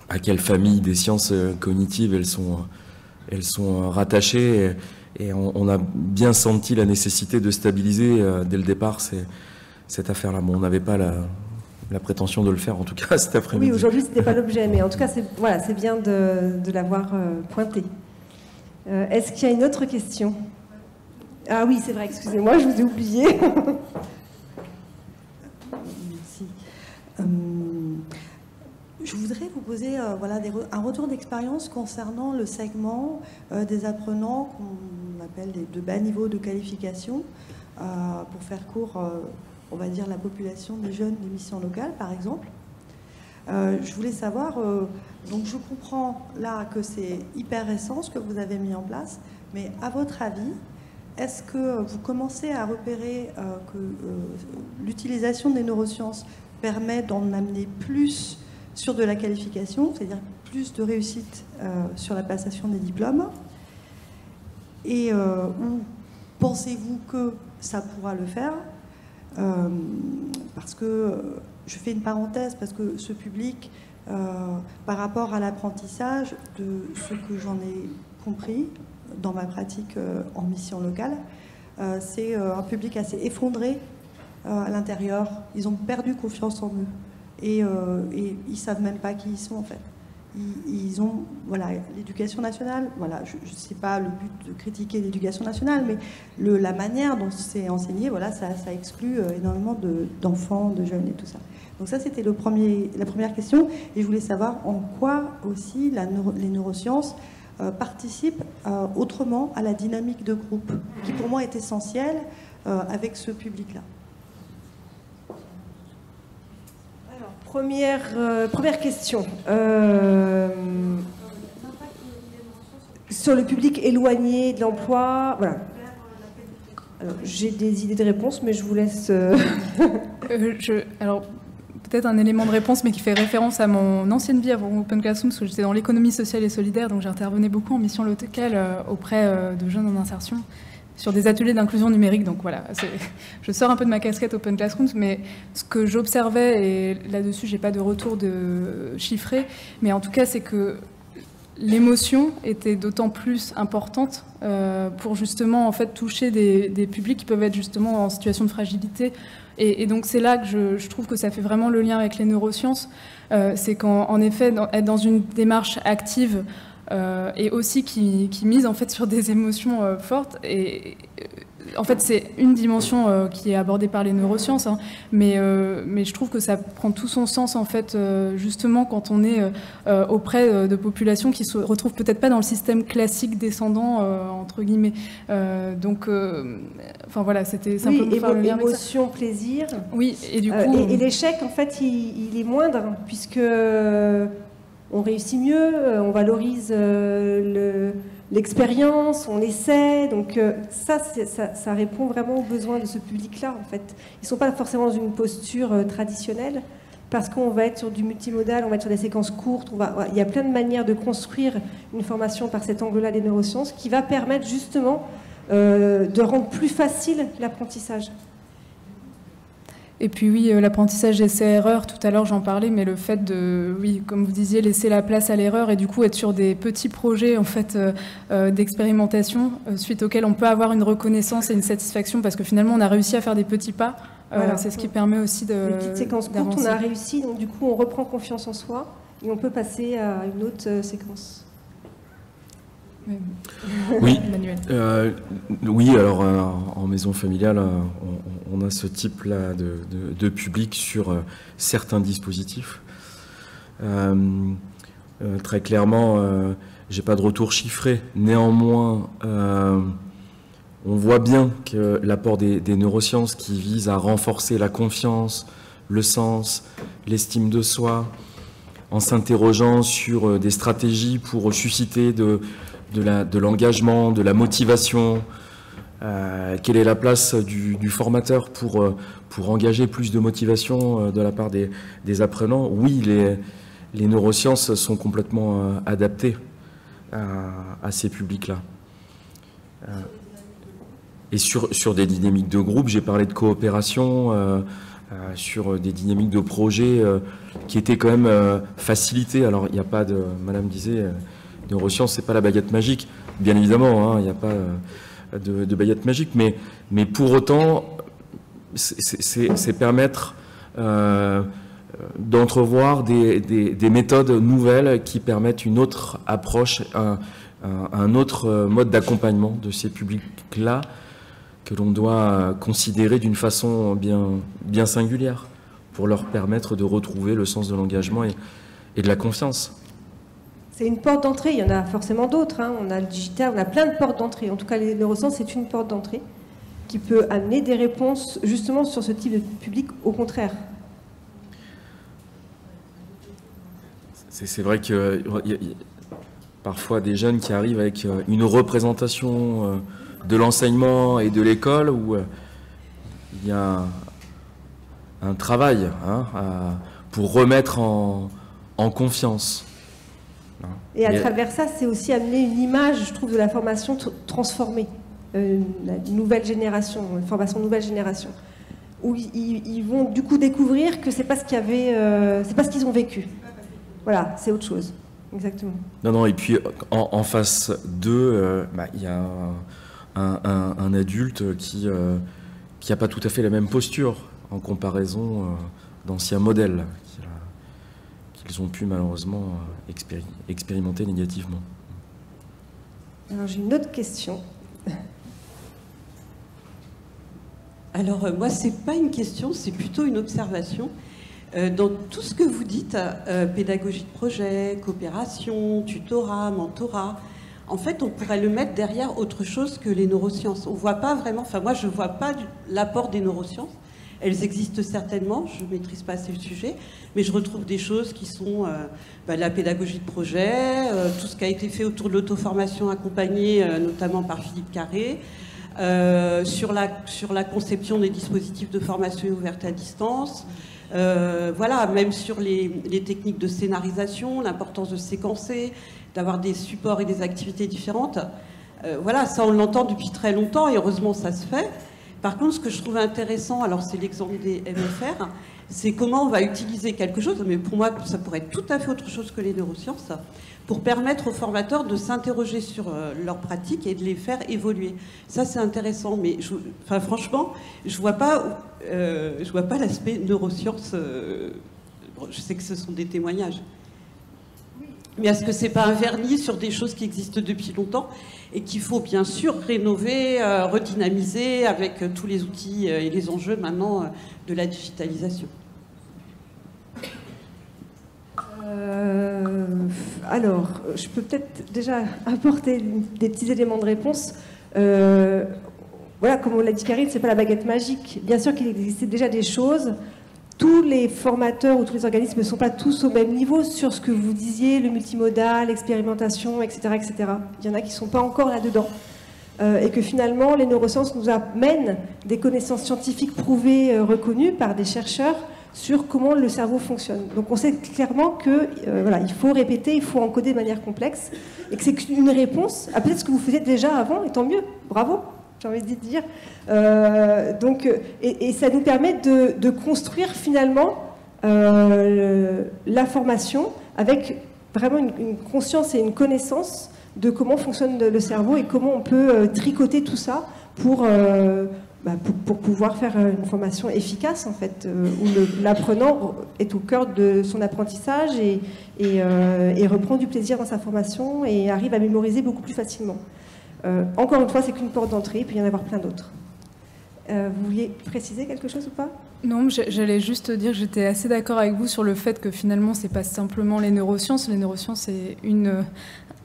à quelle famille des sciences cognitives elles sont rattachées. Et on a bien senti la nécessité de stabiliser dès le départ cette affaire-là. Bon, on n'avait pas la prétention de le faire, en tout cas cet après-midi. Oui, aujourd'hui, ce n'était pas l'objet, mais en tout cas, c'est bien de l'avoir pointé. Est-ce qu'il y a une autre question? Ah oui, c'est vrai, excusez-moi, je vous ai oublié. Merci. Je voudrais vous poser un retour d'expérience concernant le segment des apprenants qu'on appelle de bas niveau de qualification, pour faire court, on va dire la population des jeunes des missions locales, par exemple. Je voulais savoir, donc je comprends là que c'est hyper récent ce que vous avez mis en place, mais à votre avis, est-ce que vous commencez à repérer que l'utilisation des neurosciences permet d'en amener plus sur de la qualification, c'est-à-dire plus de réussite sur la passation des diplômes? Et où pensez-vous que ça pourra le faire? Parce que je fais une parenthèse, parce que ce public, par rapport à l'apprentissage, de ce que j'en ai compris dans ma pratique en mission locale, c'est un public assez effondré à l'intérieur. Ils ont perdu confiance en eux et ils ne savent même pas qui ils sont en fait. Ils ont, voilà, l'éducation nationale, voilà, je ne sais pas le but de critiquer l'éducation nationale, mais la manière dont c'est enseigné, voilà, ça exclut énormément d'enfants, de jeunes et tout ça. Donc ça, c'était la première question, et je voulais savoir en quoi aussi les neurosciences participent autrement à la dynamique de groupe, qui pour moi est essentielle avec ce public-là. Première question. Sur le public éloigné de l'emploi, voilà. Alors, j'ai des idées de réponse, mais je vous laisse... Alors, peut-être un élément de réponse, mais qui fait référence à mon ancienne vie avant Open Classroom, parce que j'étais dans l'économie sociale et solidaire, donc j'intervenais beaucoup en mission locale auprès de jeunes en insertion, sur des ateliers d'inclusion numérique. Donc voilà, je sors un peu de ma casquette Open Classrooms, mais ce que j'observais, et là-dessus, j'ai pas de retour chiffré, mais en tout cas, c'est que l'émotion était d'autant plus importante pour justement en fait toucher des publics qui peuvent être justement en situation de fragilité. Et donc c'est là que je trouve que ça fait vraiment le lien avec les neurosciences. C'est qu'en effet, être dans une démarche active et aussi qui mise en fait sur des émotions fortes. Et en fait, c'est une dimension qui est abordée par les neurosciences, hein, mais je trouve que ça prend tout son sens en fait, justement quand on est auprès de populations qui se retrouvent peut-être pas dans le système classique descendant entre guillemets. Enfin voilà, c'était simplement faire le lien avec ça. Émotion, plaisir. Oui, et du coup. Et l'échec, en fait, il est moindre puisque on réussit mieux, on valorise l'expérience, on essaie, donc ça répond vraiment aux besoins de ce public-là, en fait. Ils ne sont pas forcément dans une posture traditionnelle, parce qu'on va être sur du multimodal, on va être sur des séquences courtes, il y a plein de manières de construire une formation par cet angle-là des neurosciences, qui va permettre justement de rendre plus facile l'apprentissage. Et puis oui, l'apprentissage essai-erreur, tout à l'heure j'en parlais, mais le fait de, oui, comme vous disiez, laisser la place à l'erreur et du coup être sur des petits projets en fait d'expérimentation suite auxquels on peut avoir une reconnaissance et une satisfaction parce que finalement on a réussi à faire des petits pas. Voilà. C'est ce qui permet aussi de les petites séquences courtes, on a réussi, donc du coup on reprend confiance en soi et on peut passer à une autre séquence. Oui, oui, alors en maison familiale, on a ce type-là de public sur certains dispositifs. Très clairement, j'ai pas de retour chiffré. Néanmoins, on voit bien que l'apport des neurosciences qui vise à renforcer la confiance, le sens, l'estime de soi, en s'interrogeant sur des stratégies pour susciter de l'engagement, de la motivation, quelle est la place du formateur pour engager plus de motivation de la part des apprenants. Oui, les neurosciences sont complètement adaptées à ces publics-là. Et sur des dynamiques de groupe, j'ai parlé de coopération, sur des dynamiques de projet qui étaient quand même facilitées. Alors, il n'y a pas de... Madame disait... neurosciences, c'est pas la baguette magique, bien évidemment, il n'y a pas de baguette magique, mais pour autant, c'est permettre d'entrevoir des méthodes nouvelles qui permettent une autre approche, un autre mode d'accompagnement de ces publics-là que l'on doit considérer d'une façon bien singulière pour leur permettre de retrouver le sens de l'engagement et de la confiance. C'est une porte d'entrée, il y en a forcément d'autres. Hein. On a le digital, on a plein de portes d'entrée. En tout cas, les neurosciences, c'est une porte d'entrée qui peut amener des réponses justement sur ce type de public, au contraire. C'est vrai qu'il y a parfois des jeunes qui arrivent avec une représentation de l'enseignement et de l'école où il y a un travail pour remettre en confiance. Et à travers ça, c'est aussi amener une image, je trouve, de la formation transformée, la nouvelle génération, une formation nouvelle génération, où ils vont du coup découvrir que c'est pas ce qu'il y avait, c'est pas ce qu'ils ont vécu. Voilà, c'est autre chose, exactement. Non, et puis en face d'eux, il y a un adulte qui n'a pas tout à fait la même posture en comparaison d'anciens modèles qu'ils ont pu malheureusement expérimenter négativement. Alors j'ai une autre question. Alors moi, c'est pas une question, c'est plutôt une observation. Dans tout ce que vous dites, pédagogie de projet, coopération, tutorat, mentorat, en fait, on pourrait le mettre derrière autre chose que les neurosciences. On voit pas vraiment, enfin moi, je vois pas l'apport des neurosciences. Elles existent certainement, je ne maîtrise pas assez le sujet, mais je retrouve des choses qui sont la pédagogie de projet, tout ce qui a été fait autour de l'auto-formation accompagnée, notamment par Philippe Carré, sur la conception des dispositifs de formation ouverte à distance, voilà, même sur les techniques de scénarisation, l'importance de séquencer, d'avoir des supports et des activités différentes. Voilà, ça on l'entend depuis très longtemps et heureusement ça se fait. Par contre, ce que je trouve intéressant, alors c'est l'exemple des MFR, c'est comment on va utiliser quelque chose, mais pour moi, ça pourrait être tout à fait autre chose que les neurosciences, pour permettre aux formateurs de s'interroger sur leurs pratiques et de les faire évoluer. Ça, c'est intéressant, mais franchement, je vois pas l'aspect neurosciences. Je sais que ce sont des témoignages. Mais est-ce que c'est pas un vernis sur des choses qui existent depuis longtemps et qu'il faut bien sûr rénover, redynamiser avec tous les outils et les enjeux maintenant de la digitalisation? Alors, je peux peut-être déjà apporter des petits éléments de réponse. Voilà, comme on l'a dit Karine, c'est pas la baguette magique. Bien sûr qu'il existait déjà des choses. Tous les formateurs ou tous les organismes ne sont pas tous au même niveau sur ce que vous disiez, le multimodal, l'expérimentation, etc., etc. Il y en a qui ne sont pas encore là-dedans. Et que finalement, les neurosciences nous amènent des connaissances scientifiques prouvées, reconnues par des chercheurs sur comment le cerveau fonctionne. Donc on sait clairement que voilà, il faut répéter, il faut encoder de manière complexe, et que c'est une réponse à peut-être ce que vous faisiez déjà avant, et tant mieux, bravo, j'ai envie de dire. Et ça nous permet de construire finalement la formation avec vraiment une conscience et une connaissance de comment fonctionne le cerveau et comment on peut tricoter tout ça pour pouvoir faire une formation efficace, en fait, où l'apprenant est au cœur de son apprentissage et reprend du plaisir dans sa formation et arrive à mémoriser beaucoup plus facilement. Encore une fois, c'est qu'une porte d'entrée, il peut y en avoir plein d'autres. Vous vouliez préciser quelque chose ou pas ? Non, j'allais juste dire que j'étais assez d'accord avec vous sur le fait que finalement, c'est pas simplement les neurosciences. Les neurosciences, c'est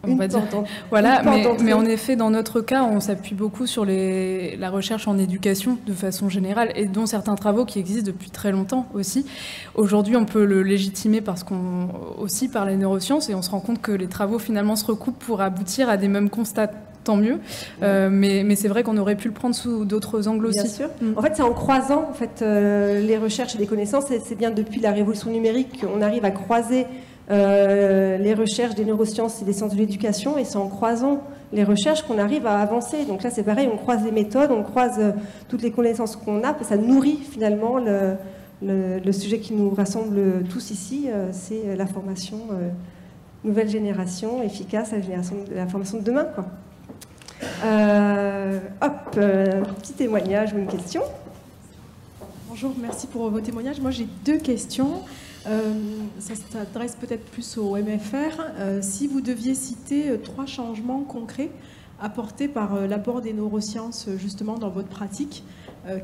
on va dire. Voilà, mais en effet, dans notre cas, on s'appuie beaucoup sur la recherche en éducation de façon générale, et dont certains travaux qui existent depuis très longtemps aussi. Aujourd'hui, on peut le légitimer aussi par les neurosciences, et on se rend compte que les travaux finalement se recoupent pour aboutir à des mêmes constats. Tant mieux, mais c'est vrai qu'on aurait pu le prendre sous d'autres angles aussi. Bien sûr. En fait, c'est en croisant les recherches et les connaissances, et c'est bien depuis la révolution numérique qu'on arrive à croiser les recherches des neurosciences et des sciences de l'éducation, et c'est en croisant les recherches qu'on arrive à avancer. Donc là, c'est pareil, on croise les méthodes, on croise toutes les connaissances qu'on a, ça nourrit finalement le sujet qui nous rassemble tous ici, c'est la formation nouvelle génération, efficace, la formation de demain, quoi. Petit témoignage ou une question. Bonjour, merci pour vos témoignages. Moi, j'ai deux questions. Ça s'adresse peut-être plus au MFR. Si vous deviez citer 3 changements concrets apportés par l'apport des neurosciences justement dans votre pratique,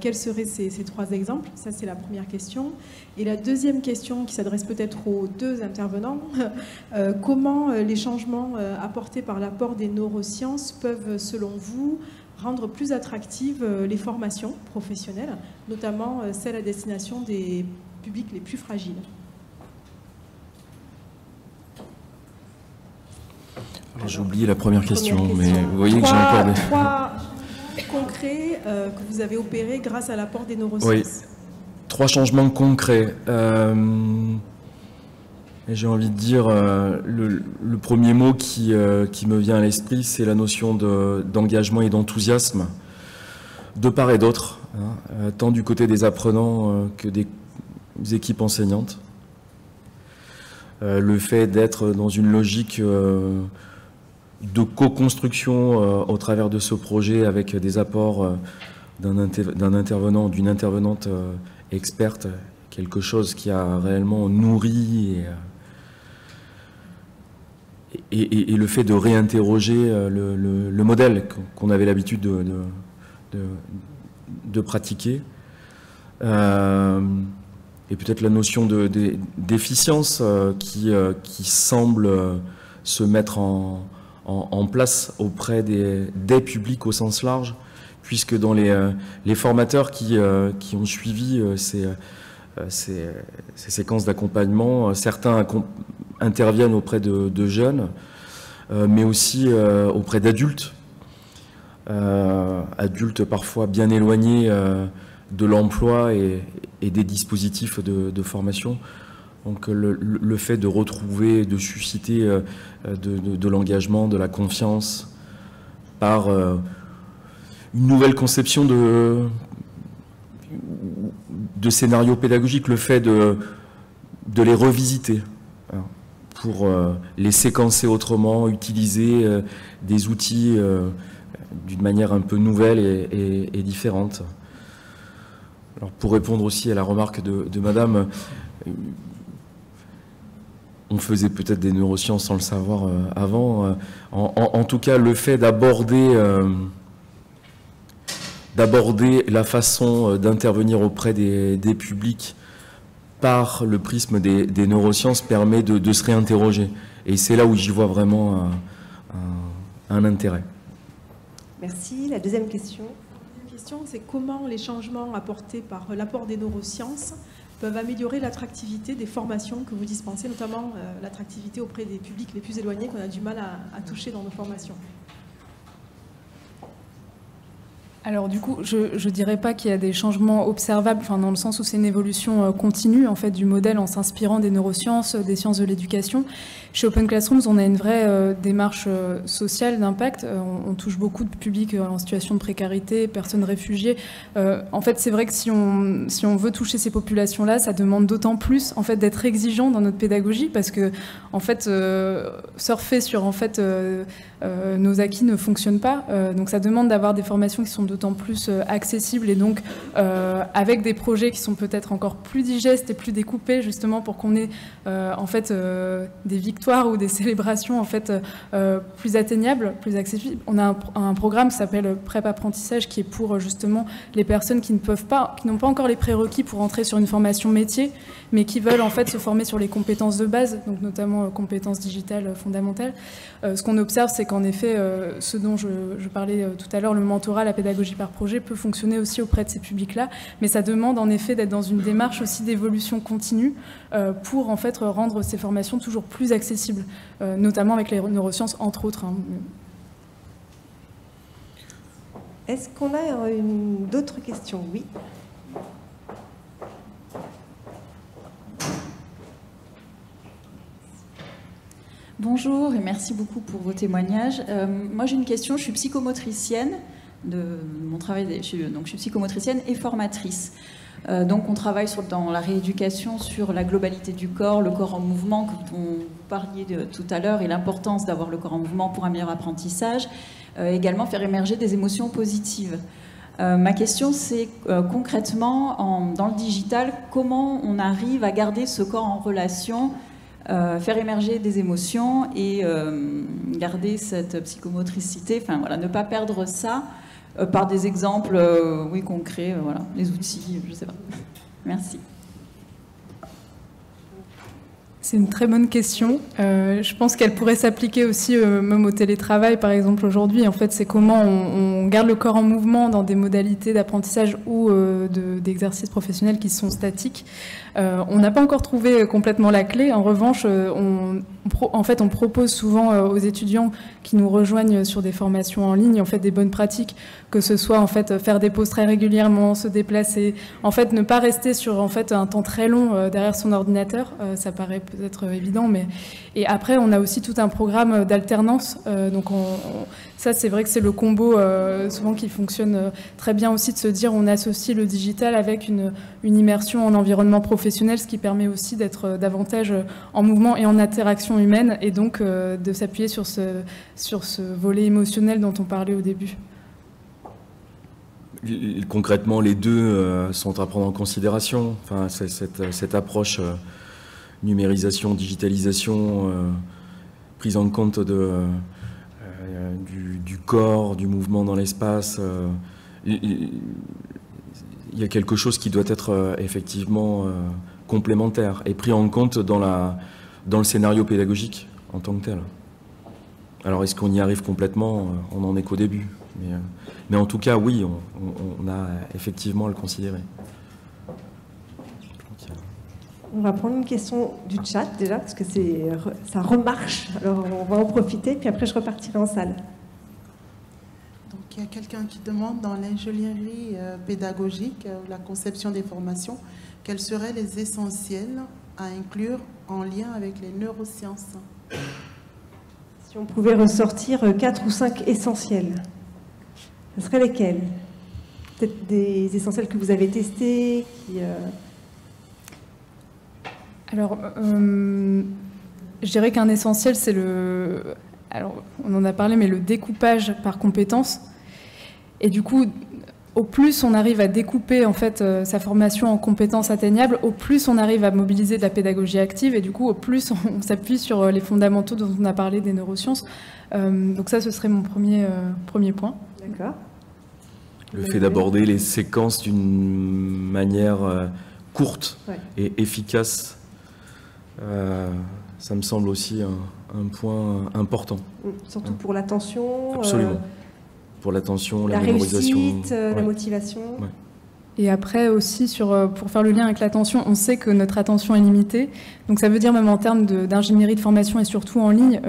quels seraient ces 3 exemples? Ça, c'est la première question. Et la deuxième question, qui s'adresse peut-être aux 2 intervenants, comment les changements apportés par l'apport des neurosciences peuvent, selon vous, rendre plus attractives les formations professionnelles, notamment celles à destination des publics les plus fragiles? J'ai oublié la première question, mais vous voyez que j'ai encore des... 3 concrets que vous avez opérés grâce à l'apport des neurosciences. Oui, 3 changements concrets. J'ai envie de dire, le premier mot qui me vient à l'esprit, c'est la notion d'engagement et d'enthousiasme, de part et d'autre, tant du côté des apprenants que des équipes enseignantes. Le fait d'être dans une logique de co-construction au travers de ce projet avec des apports d'un intervenant, d'une intervenante experte, quelque chose qui a réellement nourri et le fait de réinterroger le modèle qu'on avait l'habitude de pratiquer. Et peut-être la notion d'efficience qui semble se mettre en place auprès des publics au sens large, puisque dans les formateurs qui ont suivi ces séquences d'accompagnement, certains interviennent auprès de jeunes, mais aussi auprès d'adultes, adultes parfois bien éloignés de l'emploi et des dispositifs de formation. Donc le fait de retrouver, de susciter de l'engagement, de la confiance par une nouvelle conception scénarios pédagogiques, le fait de les revisiter, hein, pour les séquencer autrement, utiliser des outils d'une manière un peu nouvelle et différente. Alors pour répondre aussi à la remarque de Madame, on faisait peut-être des neurosciences sans le savoir avant. En tout cas, le fait d'aborder la façon d'intervenir auprès des publics par le prisme des neurosciences permet de se réinterroger. Et c'est là où j'y vois vraiment un intérêt. Merci. La deuxième question. La deuxième question, c'est comment les changements apportés par l'apport des neurosciences peuvent améliorer l'attractivité des formations que vous dispensez, notamment l'attractivité auprès des publics les plus éloignés qu'on a du mal à toucher dans nos formations. Alors du coup, je dirais pas qu'il y a des changements observables, enfin, dans le sens où c'est une évolution continue en fait du modèle en s'inspirant des neurosciences, des sciences de l'éducation. Chez Open Classrooms, on a une vraie démarche sociale d'impact. On touche beaucoup de publics en situation de précarité, personnes réfugiées. En fait, c'est vrai que si on veut toucher ces populations-là, ça demande d'autant plus en fait d'être exigeant dans notre pédagogie, parce que en fait, surfer sur en fait nos acquis ne fonctionne pas. Donc ça demande d'avoir des formations qui sont d'autant plus accessibles et donc avec des projets qui sont peut-être encore plus digestes et plus découpés, justement pour qu'on ait en fait des victoires ou des célébrations en fait plus atteignables, plus accessibles. On a un programme qui s'appelle Prep Apprentissage, qui est pour justement les personnes qui n'ont pas encore les prérequis pour entrer sur une formation métier, mais qui veulent en fait se former sur les compétences de base, donc notamment compétences digitales fondamentales. Ce qu'on observe, c'est qu'en effet, ce dont je parlais tout à l'heure, le mentorat, la pédagogie par projet, peut fonctionner aussi auprès de ces publics-là, mais ça demande en effet d'être dans une démarche aussi d'évolution continue pour en fait rendre ces formations toujours plus accessibles, notamment avec les neurosciences, entre autres. Hein. Est-ce qu'on a d'autres questions? Oui. Bonjour et merci beaucoup pour vos témoignages. Moi j'ai une question, je suis psychomotricienne, de mon travail, je suis psychomotricienne et formatrice. Donc on travaille dans la rééducation sur la globalité du corps, le corps en mouvement, dont vous parliez tout à l'heure, et l'importance d'avoir le corps en mouvement pour un meilleur apprentissage, également faire émerger des émotions positives. Ma question c'est concrètement, dans le digital, comment on arrive à garder ce corps en relation, faire émerger des émotions et garder cette psychomotricité, enfin voilà, ne pas perdre ça par des exemples concrets, voilà, les outils, je sais pas. Merci. C'est une très bonne question. Je pense qu'elle pourrait s'appliquer aussi même au télétravail, par exemple, aujourd'hui. En fait, c'est comment on garde le corps en mouvement dans des modalités d'apprentissage ou d'exercices professionnels qui sont statiques. On n'a pas encore trouvé complètement la clé. En revanche, on propose souvent aux étudiants qui nous rejoignent sur des formations en ligne, en fait, des bonnes pratiques, que ce soit en fait faire des pauses très régulièrement, se déplacer, en fait, ne pas rester sur en fait un temps très long derrière son ordinateur. Ça paraît peut-être évident, mais et après, on a aussi tout un programme d'alternance. Donc ça, c'est vrai que c'est le combo souvent qui fonctionne très bien aussi, de se dire on associe le digital avec une immersion en environnement professionnel, ce qui permet aussi d'être davantage en mouvement et en interaction humaine, et donc de s'appuyer sur ce volet émotionnel dont on parlait au début. Concrètement, les deux sont à prendre en considération. Enfin, cette approche numérisation, digitalisation, prise en compte du corps, du mouvement dans l'espace. Il y a quelque chose qui doit être effectivement complémentaire et pris en compte dans le scénario pédagogique en tant que tel. Alors, est-ce qu'on y arrive complètement? On n'en est qu'au début. Mais en tout cas, oui, on a effectivement à le considérer. On va prendre une question du chat déjà, parce que ça remarche. Alors, on va en profiter, puis après, je repartirai en salle. Donc, il y a quelqu'un qui demande, dans l'ingénierie pédagogique, la conception des formations, quels seraient les essentiels à inclure en lien avec les neurosciences? Si on pouvait ressortir 4 ou 5 essentiels, ce seraient lesquels? peut-être des essentiels que vous avez testés Alors, je dirais qu'un essentiel, c'est le... Alors, on en a parlé, mais le découpage par compétences. Et du coup, au plus on arrive à découper en fait sa formation en compétences atteignables, au plus on arrive à mobiliser de la pédagogie active, et du coup, au plus on s'appuie sur les fondamentaux dont on a parlé des neurosciences. Donc ça, ce serait mon premier point. D'accord. Le fait d'aborder les séquences d'une manière courte et efficace, ça me semble aussi un point important. Surtout pour l'attention. Absolument. Pour l'attention, la mémorisation. Réussite, la motivation. Ouais. Et après aussi, pour faire le lien avec l'attention, on sait que notre attention est limitée. Donc ça veut dire même en termes d'ingénierie de formation et surtout en ligne,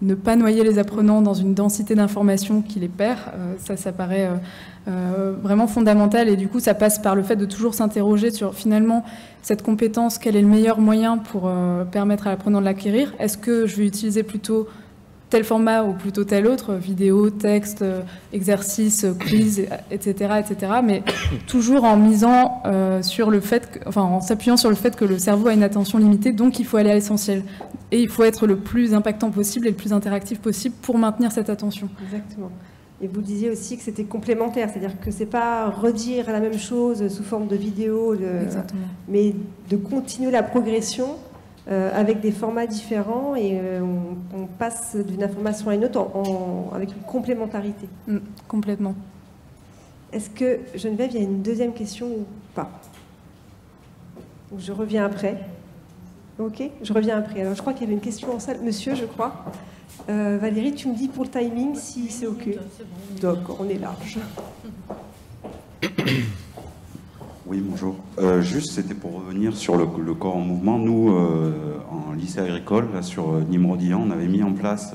ne pas noyer les apprenants dans une densité d'informations qui les perd. Ça paraît vraiment fondamental. Et du coup, ça passe par le fait de toujours s'interroger sur finalement cette compétence, quel est le meilleur moyen pour permettre à l'apprenant de l'acquérir. Est-ce que je vais utiliser plutôt tel format ou plutôt tel autre, vidéo, texte, exercice, quiz, etc., etc. Mais toujours en misant sur le fait, en s'appuyant sur le fait que le cerveau a une attention limitée, donc il faut aller à l'essentiel. Et il faut être le plus impactant possible et le plus interactif possible pour maintenir cette attention. Exactement. Et vous disiez aussi que c'était complémentaire, c'est-à-dire que c'est pas redire la même chose sous forme de vidéo, mais de continuer la progression avec des formats différents, et on passe d'une information à une autre avec une complémentarité. Complètement. Est-ce que, Geneviève, il y a une deuxième question ou pas? Je reviens après. Ok, je reviens après. Alors, je crois qu'il y avait une question en salle. Monsieur, je crois. Valérie, tu me dis pour le timing si c'est ok. D'accord, on est large. Oui, bonjour. Juste, c'était pour revenir sur le corps en mouvement. Nous, en lycée agricole, là, sur Nimrodian, on avait mis en place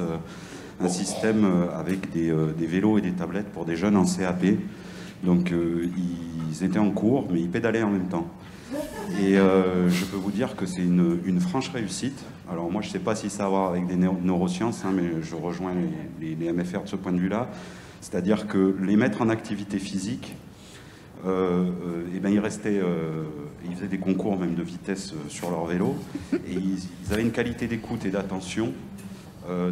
un système avec des vélos et des tablettes pour des jeunes en CAP. Donc, ils étaient en cours, mais ils pédalaient en même temps. Et je peux vous dire que c'est une franche réussite. Alors moi, je ne sais pas si ça a à voir avec des neurosciences, mais je rejoins les MFR de ce point de vue-là. C'est-à-dire que les mettre en activité physique, ils faisaient des concours même de vitesse sur leur vélo, et ils avaient une qualité d'écoute et d'attention.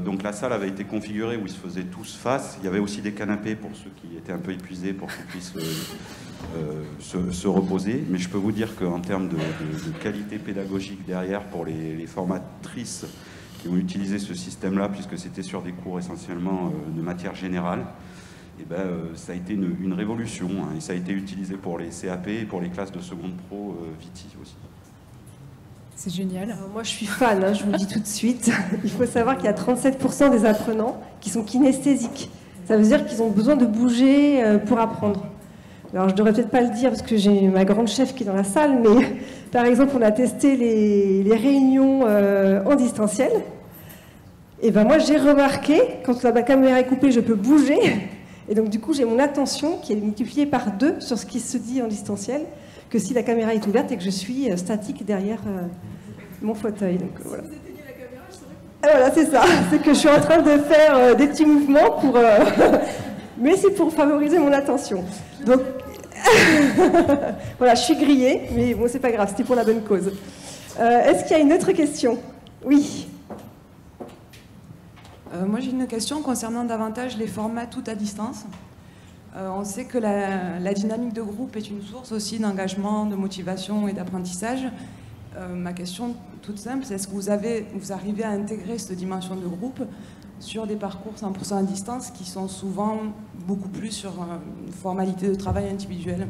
Donc la salle avait été configurée où ils se faisaient tous face. Il y avait aussi des canapés pour ceux qui étaient un peu épuisés, pour qu'ils puissent se reposer. Mais je peux vous dire qu'en termes de qualité pédagogique derrière, pour les formatrices qui ont utilisé ce système-là, puisque c'était sur des cours essentiellement de matière générale, ça a été une révolution, hein, et ça a été utilisé pour les CAP et pour les classes de seconde pro VITI aussi. C'est génial. Alors, moi, je suis fan, je vous le dis tout de suite. Il faut savoir qu'il y a 37% des apprenants qui sont kinesthésiques. Ça veut dire qu'ils ont besoin de bouger pour apprendre. Alors, je ne devrais peut-être pas le dire parce que j'ai ma grande chef qui est dans la salle, mais par exemple, on a testé les réunions en distanciel. Et moi, j'ai remarqué, quand la caméra est coupée, je peux bouger. Et donc, du coup, j'ai mon attention qui est multipliée par 2 sur ce qui se dit en distanciel, que si la caméra est ouverte et que je suis statique derrière mon fauteuil. Donc, voilà. Voilà, c'est ça. C'est que je suis en train de faire des petits mouvements pour... mais c'est pour favoriser mon attention. Donc, voilà, je suis grillée, mais bon, c'est pas grave, c'était pour la bonne cause. Est-ce qu'il y a une autre question? Oui. Moi, j'ai une question concernant davantage les formats tout à distance. On sait que la dynamique de groupe est une source aussi d'engagement, de motivation et d'apprentissage. Ma question toute simple, c'est est-ce que vous arrivez à intégrer cette dimension de groupe sur des parcours 100% à distance qui sont souvent beaucoup plus sur une formalité de travail individuel?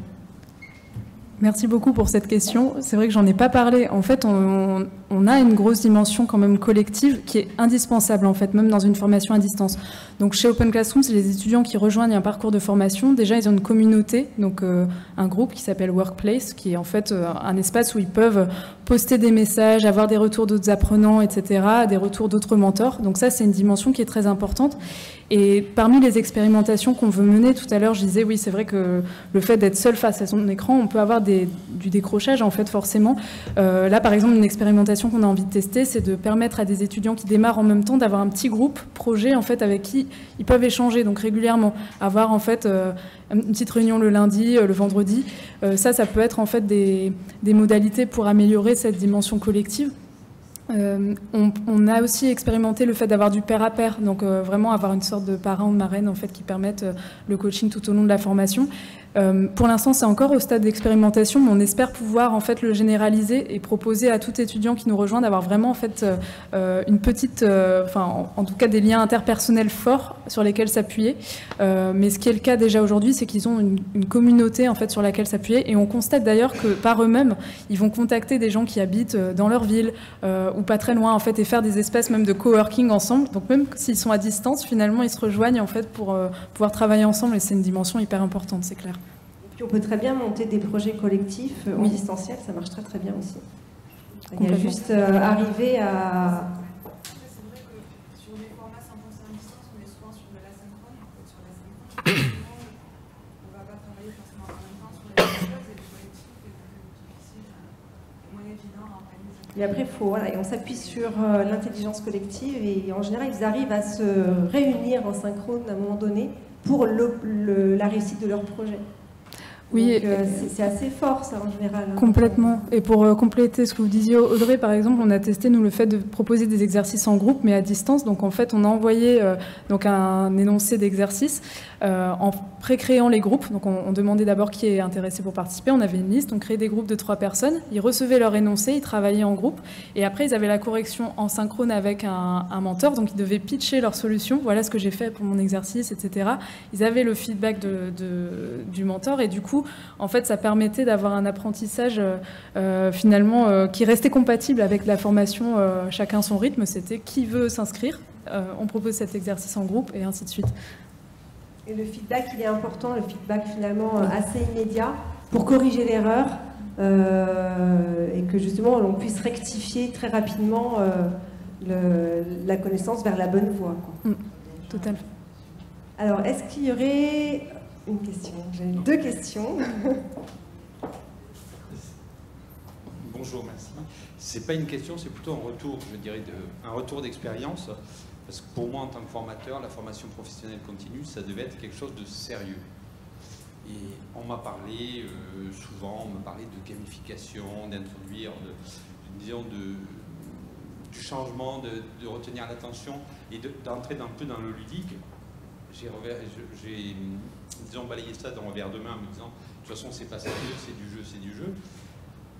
Merci beaucoup pour cette question. C'est vrai que j'en ai pas parlé. En fait, on a une grosse dimension quand même collective qui est indispensable, en fait, même dans une formation à distance. Donc, chez Open Classroom, c'est les étudiants qui rejoignent un parcours de formation. Déjà, ils ont une communauté, donc un groupe qui s'appelle Workplace, qui est en fait un espace où ils peuvent poster des messages, avoir des retours d'autres apprenants, etc., des retours d'autres mentors. Donc ça, c'est une dimension qui est très importante. Et parmi les expérimentations qu'on veut mener, tout à l'heure, je disais, oui, c'est vrai que le fait d'être seul face à son écran, on peut avoir du décrochage, en fait, forcément. Là, par exemple, une expérimentation qu'on a envie de tester, c'est de permettre à des étudiants qui démarrent en même temps d'avoir un petit groupe projet, en fait, avec qui ils peuvent échanger, donc régulièrement. Avoir, en fait, une petite réunion le lundi, le vendredi. Ça peut être, en fait, des modalités pour améliorer cette dimension collective. On a aussi expérimenté le fait d'avoir du pair à pair, donc vraiment avoir une sorte de parrain ou de marraine en fait, qui permettent le coaching tout au long de la formation. Pour l'instant, c'est encore au stade d'expérimentation, mais on espère pouvoir en fait le généraliser et proposer à tout étudiant qui nous rejoint d'avoir vraiment en fait une petite, en tout cas des liens interpersonnels forts sur lesquels s'appuyer. Mais ce qui est le cas déjà aujourd'hui, c'est qu'ils ont une communauté en fait sur laquelle s'appuyer, et on constate d'ailleurs que par eux-mêmes, ils vont contacter des gens qui habitent dans leur ville ou pas très loin en fait, et faire des espèces même de coworking ensemble. Donc même s'ils sont à distance, finalement, ils se rejoignent en fait pour pouvoir travailler ensemble, et c'est une dimension hyper importante, c'est clair. Puis on peut très bien monter des projets collectifs en distanciel, ça marche très très bien aussi. Il y a juste arriver à... C'est vrai que sur les formats 100% à distance, on est souvent sur de l'asynchrone. Sur l'asynchrone, on ne va pas travailler forcément en même temps sur les choses, et le collectif est plus difficile, moins évident à organiser. Et après, et on s'appuie sur l'intelligence collective, et en général, ils arrivent à se réunir en synchrone à un moment donné pour la réussite de leur projet. Oui, c'est assez fort ça en général. Complètement. Et pour compléter ce que vous disiez, Audrey, par exemple, on a testé nous le fait de proposer des exercices en groupe mais à distance. Donc en fait, on a envoyé donc un énoncé d'exercices en pré-créant les groupes. Donc on demandait d'abord qui est intéressé pour participer. On avait une liste, on créait des groupes de 3 personnes. Ils recevaient leur énoncé, ils travaillaient en groupe et après ils avaient la correction en synchrone avec un mentor. Donc ils devaient pitcher leur solution. Voilà ce que j'ai fait pour mon exercice, etc. Ils avaient le feedback du mentor et du coup, en fait, ça permettait d'avoir un apprentissage finalement qui restait compatible avec la formation chacun son rythme. C'était qui veut s'inscrire, on propose cet exercice en groupe et ainsi de suite. Et le feedback, il est important, le feedback finalement assez immédiat pour corriger l'erreur et que justement on puisse rectifier très rapidement la connaissance vers la bonne voie. Total. Alors, est-ce qu'il y aurait... Une question, j'ai 2 questions. Bonjour, merci. C'est pas une question, c'est plutôt un retour, je dirais, un retour d'expérience. Parce que pour moi, en tant que formateur, la formation professionnelle continue, ça devait être quelque chose de sérieux. Et on m'a parlé souvent, on m'a parlé de gamification, d'introduire, disons, du changement, de retenir l'attention et d'entrer un peu dans le ludique. J'ai disons, balayé ça d'un revers de main en me disant de toute façon c'est pas sérieux, c'est du jeu.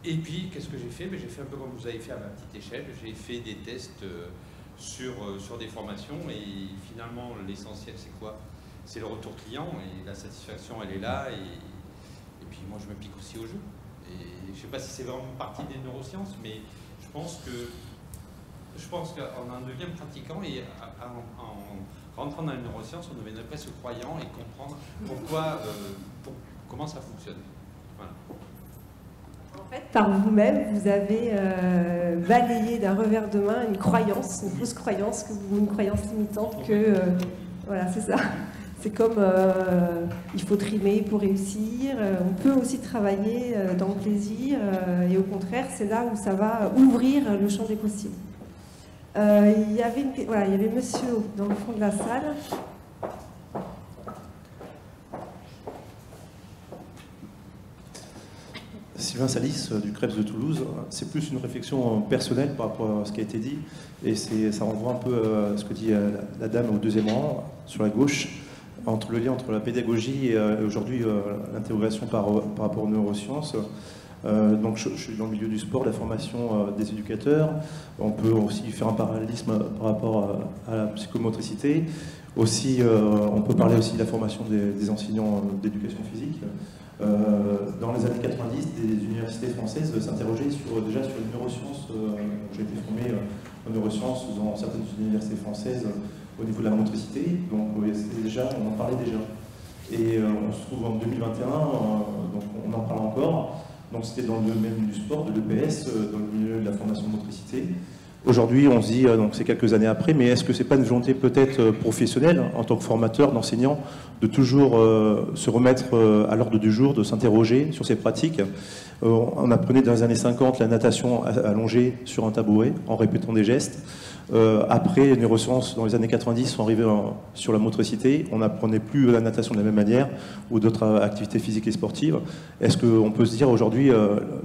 Et puis qu'est-ce que j'ai fait? J'ai fait un peu comme vous avez fait à ma petite échelle, j'ai fait des tests sur des formations et finalement l'essentiel c'est quoi? C'est le retour client et la satisfaction elle est là et puis moi je me pique aussi au jeu. Et je sais pas si c'est vraiment partie des neurosciences mais je pense qu'on en devient pratiquant et en rentrant dans les neurosciences, on deviendrait presque croyant et comprendre comment ça fonctionne. Voilà. En fait, par vous-même, vous avez balayé d'un revers de main une croyance, une fausse croyance, une croyance limitante que... voilà, c'est ça. C'est comme il faut trimer pour réussir. On peut aussi travailler dans le plaisir et au contraire, c'est là où ça va ouvrir le champ des possibles. Il y avait monsieur dans le fond de la salle. Sylvain Salis du CREPS de Toulouse. C'est plus une réflexion personnelle par rapport à ce qui a été dit et ça renvoie un peu à ce que dit la dame au 2e rang sur la gauche entre le lien entre la pédagogie et aujourd'hui l'intégration par rapport aux neurosciences. Donc je suis dans le milieu du sport, de la formation des éducateurs. On peut aussi faire un parallélisme par rapport à la psychomotricité. Aussi, on peut parler aussi de la formation des enseignants d'éducation physique. Dans les années 90, des universités françaises s'interrogeaient déjà sur les neurosciences. J'ai été formé en neurosciences dans certaines universités françaises au niveau de la motricité. Donc on en parlait déjà. Et on se trouve en 2021, donc on en parle encore. Donc c'était dans le domaine du sport, de l'EPS, dans le milieu de la formation de motricité. Aujourd'hui, on se dit, donc c'est quelques années après, mais est-ce que c'est pas une volonté peut-être professionnelle, en tant que formateur, d'enseignant, de toujours se remettre à l'ordre du jour, de s'interroger sur ces pratiques? On apprenait dans les années 50 la natation allongée sur un tabouret, en répétant des gestes. Après, les neurosciences, dans les années 90, sont arrivées sur la motricité. On n'apprenait plus la natation de la même manière, ou d'autres activités physiques et sportives. Est-ce qu'on peut se dire aujourd'hui,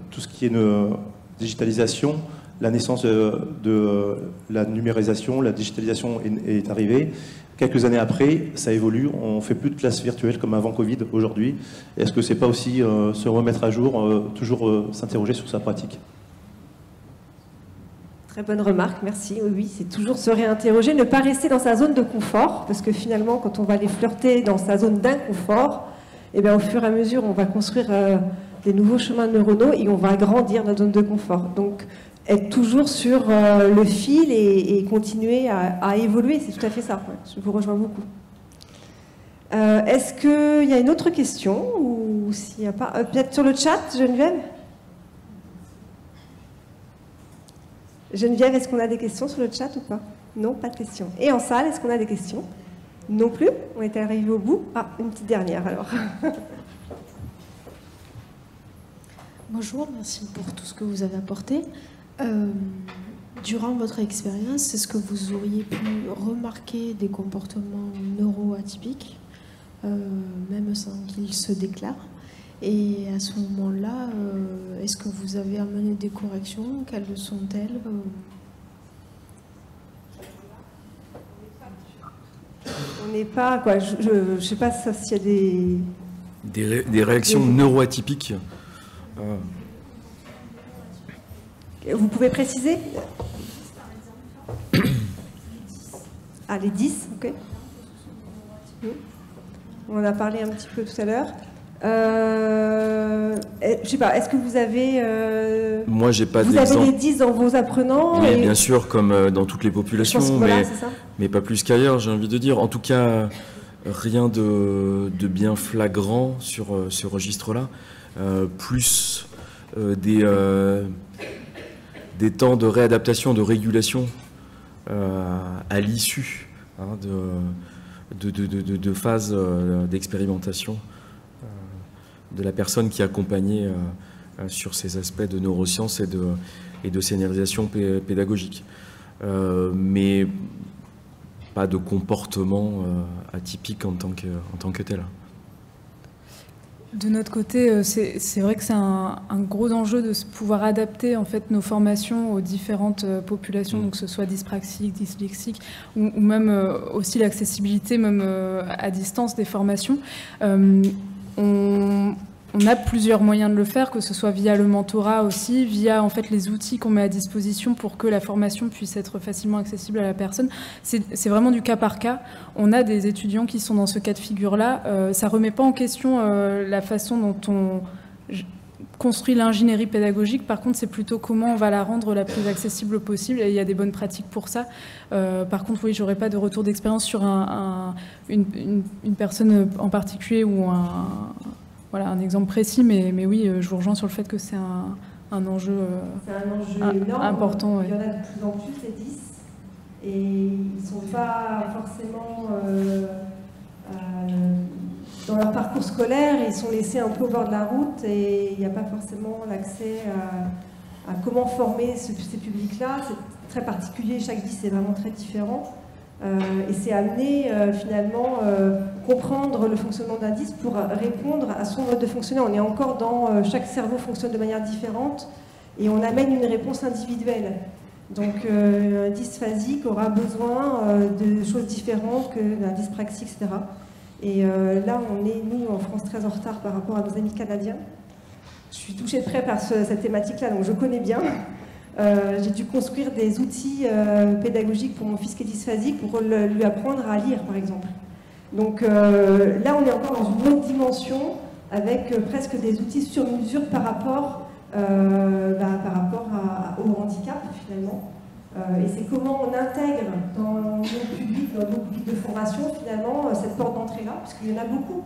tout ce qui est une digitalisation, la naissance de la numérisation, la digitalisation est arrivée. Quelques années après, ça évolue. On ne fait plus de classes virtuelles comme avant Covid aujourd'hui. Est-ce que ce n'est pas aussi se remettre à jour, toujours s'interroger sur sa pratique? Très bonne remarque, merci. Oui, c'est toujours se réinterroger, ne pas rester dans sa zone de confort, parce que finalement, quand on va aller flirter dans sa zone d'inconfort, eh bien, au fur et à mesure, on va construire des nouveaux chemins neuronaux et on va agrandir notre zone de confort. Donc, être toujours sur le fil et continuer à évoluer, c'est tout à fait ça. Ouais, je vous rejoins beaucoup. Est-ce qu'il y a une autre question ou s'il n'y a pas, peut-être sur le chat, Geneviève? Geneviève, est-ce qu'on a des questions sur le chat ou pas? Non, pas de questions. Et en salle, est-ce qu'on a des questions? Non plus? On est arrivé au bout. Ah, une petite dernière alors. Bonjour, merci pour tout ce que vous avez apporté. Durant votre expérience, est-ce que vous auriez pu remarquer des comportements neuroatypiques, même sans qu'ils se déclarent? Et à ce moment-là, est-ce que vous avez amené des corrections? Quelles sont-elles? On n'est pas, quoi, je ne sais pas s'il y a des réactions neuroatypiques. Vous pouvez préciser? Ah, les 10, ok. On en a parlé un petit peu tout à l'heure. Je sais pas, est-ce que vous avez... Moi, j'ai pas d'exemple. Vous avez les 10 dans vos apprenants? Oui, bien sûr, comme dans toutes les populations, mais pas plus qu'ailleurs, j'ai envie de dire. En tout cas, rien de bien flagrant sur ce registre-là. Plus des temps de réadaptation, de régulation à l'issue de phases d'expérimentation de la personne qui accompagnait sur ces aspects de neurosciences et de scénarisation pédagogique. Mais pas de comportement atypique en tant que tel. De notre côté, c'est vrai que c'est un gros enjeu de pouvoir adapter en fait nos formations aux différentes populations, donc que ce soit dyspraxique, dyslexique, ou même aussi l'accessibilité même à distance des formations. On a plusieurs moyens de le faire, que ce soit via le mentorat aussi, via en fait les outils qu'on met à disposition pour que la formation puisse être facilement accessible à la personne. C'est vraiment du cas par cas. On a des étudiants qui sont dans ce cas de figure-là. Ça ne remet pas en question la façon dont on construit l'ingénierie pédagogique. Par contre, c'est plutôt comment on va la rendre la plus accessible possible. Et il y a des bonnes pratiques pour ça. Par contre, oui, j'aurais pas de retour d'expérience sur une personne en particulier ou un exemple précis, mais oui, je vous rejoins sur le fait que c'est un enjeu, énorme, important. Il y en a de plus en plus, les 10, et ils ne sont pas forcément dans leur parcours scolaire, ils sont laissés un peu au bord de la route et il n'y a pas forcément l'accès à comment former ces publics-là. C'est très particulier, chaque 10 est vraiment très différent. Et c'est amener finalement comprendre le fonctionnement d'un 10 pour répondre à son mode de fonctionnement. On est encore dans chaque cerveau fonctionne de manière différente et on amène une réponse individuelle. Donc un dysphasique aura besoin de choses différentes que d'un dyspraxique, etc. Et là, on est, nous, en France, très en retard par rapport à nos amis canadiens. Je suis touchée de près par cette thématique-là, donc je connais bien. J'ai dû construire des outils pédagogiques pour mon fils qui est dysphasique pour lui apprendre à lire, par exemple. Donc là, on est encore dans une autre dimension avec presque des outils sur mesure par rapport au handicap, finalement. Et c'est comment on intègre dans nos publics de formation, finalement, cette porte d'entrée-là, parce qu'il y en a beaucoup.